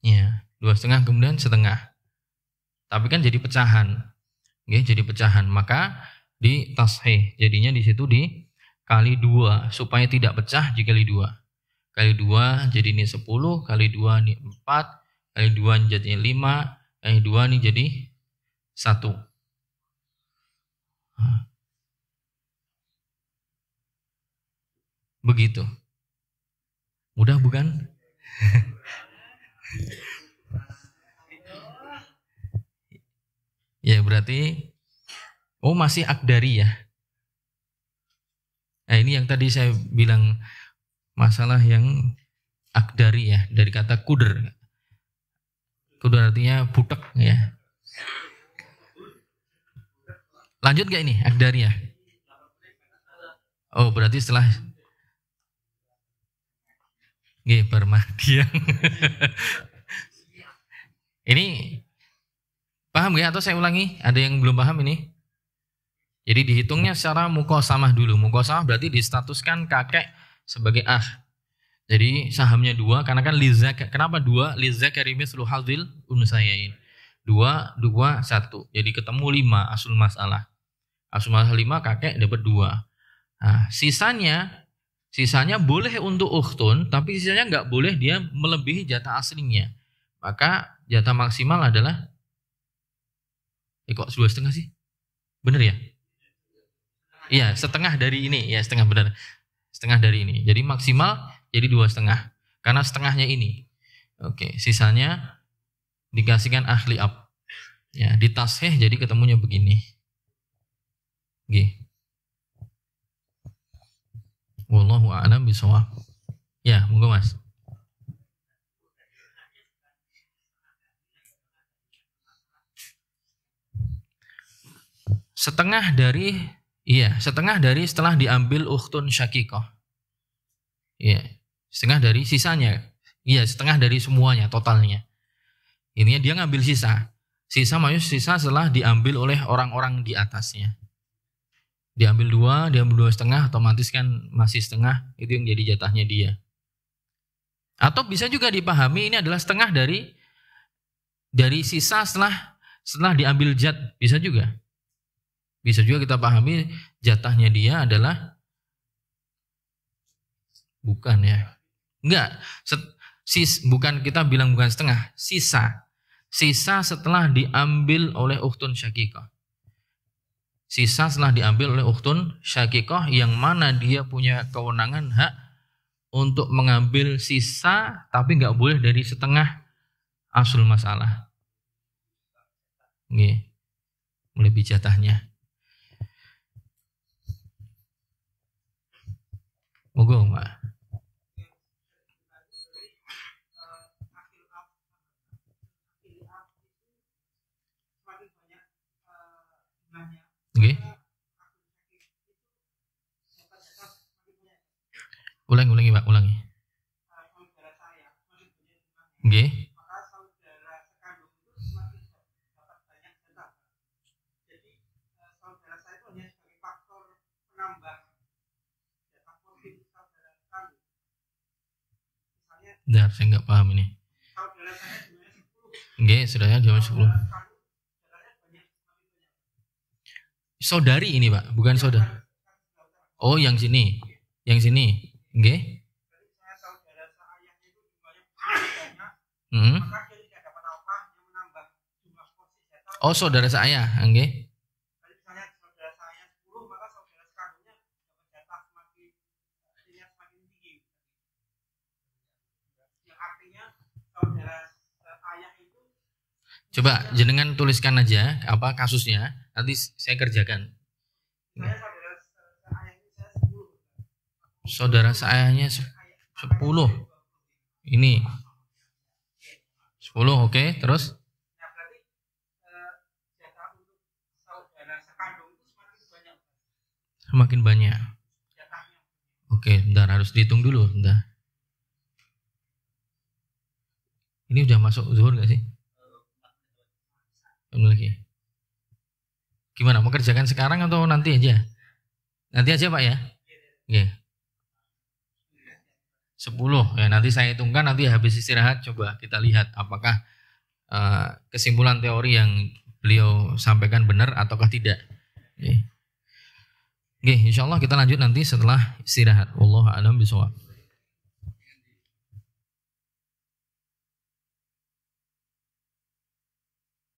Ya, 2,5 kemudian setengah. Tapi kan jadi pecahan. Oke, jadi pecahan. Maka di tashih. Jadinya di situ dikali 2 supaya tidak pecah dikali 2. Kali 2 jadi ini 10, kali 2 ini 4, kali 2 jadi 5, kali 2 ini jadi 1. Begitu. Mudah bukan? Ya berarti masih akdari ya. Nah ini yang tadi saya bilang masalah yang akdari ya, dari kata kuder. Kuder artinya butek ya. Lanjut gak ini akdari ya? Oh berarti setelah Permadian. Ini paham ya atau saya ulangi? Ada yang belum paham ini? Jadi dihitungnya secara muqasamah dulu. Muqasamah berarti distatuskan kakek sebagai Jadi sahamnya 2 karena kan kenapa 2? Lidzakari mithlu hadzil unsayain. 2, 1. Jadi ketemu 5 asul masalah. Asul masalah 5 kakek dapat 2. Nah, sisanya boleh untuk ukhtun, tapi sisanya nggak boleh dia melebihi jatah aslinya. Maka jatah maksimal adalah kok 2,5 sih? Bener ya? Iya, setengah dari ini. Ya, setengah benar. Setengah dari ini. Jadi maksimal jadi 2,5. Karena setengahnya ini. Oke, sisanya dikasihkan ahli ab. Ya, di tashih jadi ketemunya begini. Wallahu a'lam bishawab. Ya, monggo Mas. Setengah dari setelah diambil ukhtun syaqiqah. Iya, setengah dari sisanya. Iya, setengah dari semuanya totalnya. Ininya dia ngambil sisa. Sisa setelah diambil oleh orang-orang di atasnya. Diambil 2, diambil 2,5, otomatis kan masih setengah, itu yang jadi jatahnya dia. Atau bisa juga dipahami ini adalah setengah dari sisa setelah diambil jat, bisa juga. Bisa juga kita pahami jatahnya dia adalah bukan ya. Enggak, bukan kita bilang bukan setengah, sisa. Sisa setelah diambil oleh ukhtun syaqiqah. Sisa setelah diambil oleh ukhtun syaqiqah yang mana dia punya kewenangan hak untuk mengambil sisa tapi nggak boleh dari setengah asul masalah. Nggih. Melebihi jatahnya. Monggo, Pak. Nggih. Ulangi Pak, ulangi. Nggih. Bentar, saya nggak paham ini. Nggih, saudaranya jam 10. Saudari ini Pak, bukan saudara. Oh, yang sini. Yang sini. Nggih. Oh, saudara saya, nggih. Coba jenengan tuliskan aja apa kasusnya, nanti saya kerjakan. Saudara seayahnya 10. Ini 10, oke, terus? Semakin banyak. Oke, bentar, harus dihitung dulu, bentar. Ini udah masuk zuhur gak sih? Belum lagi. Gimana, mau kerjakan sekarang atau nanti aja? Nanti aja Pak ya? Oke. 10, ya nanti saya hitungkan, nanti habis istirahat coba kita lihat apakah kesimpulan teori yang beliau sampaikan benar ataukah tidak. Oke, insya Allah kita lanjut nanti setelah istirahat. Wallahu a'lam bishawab.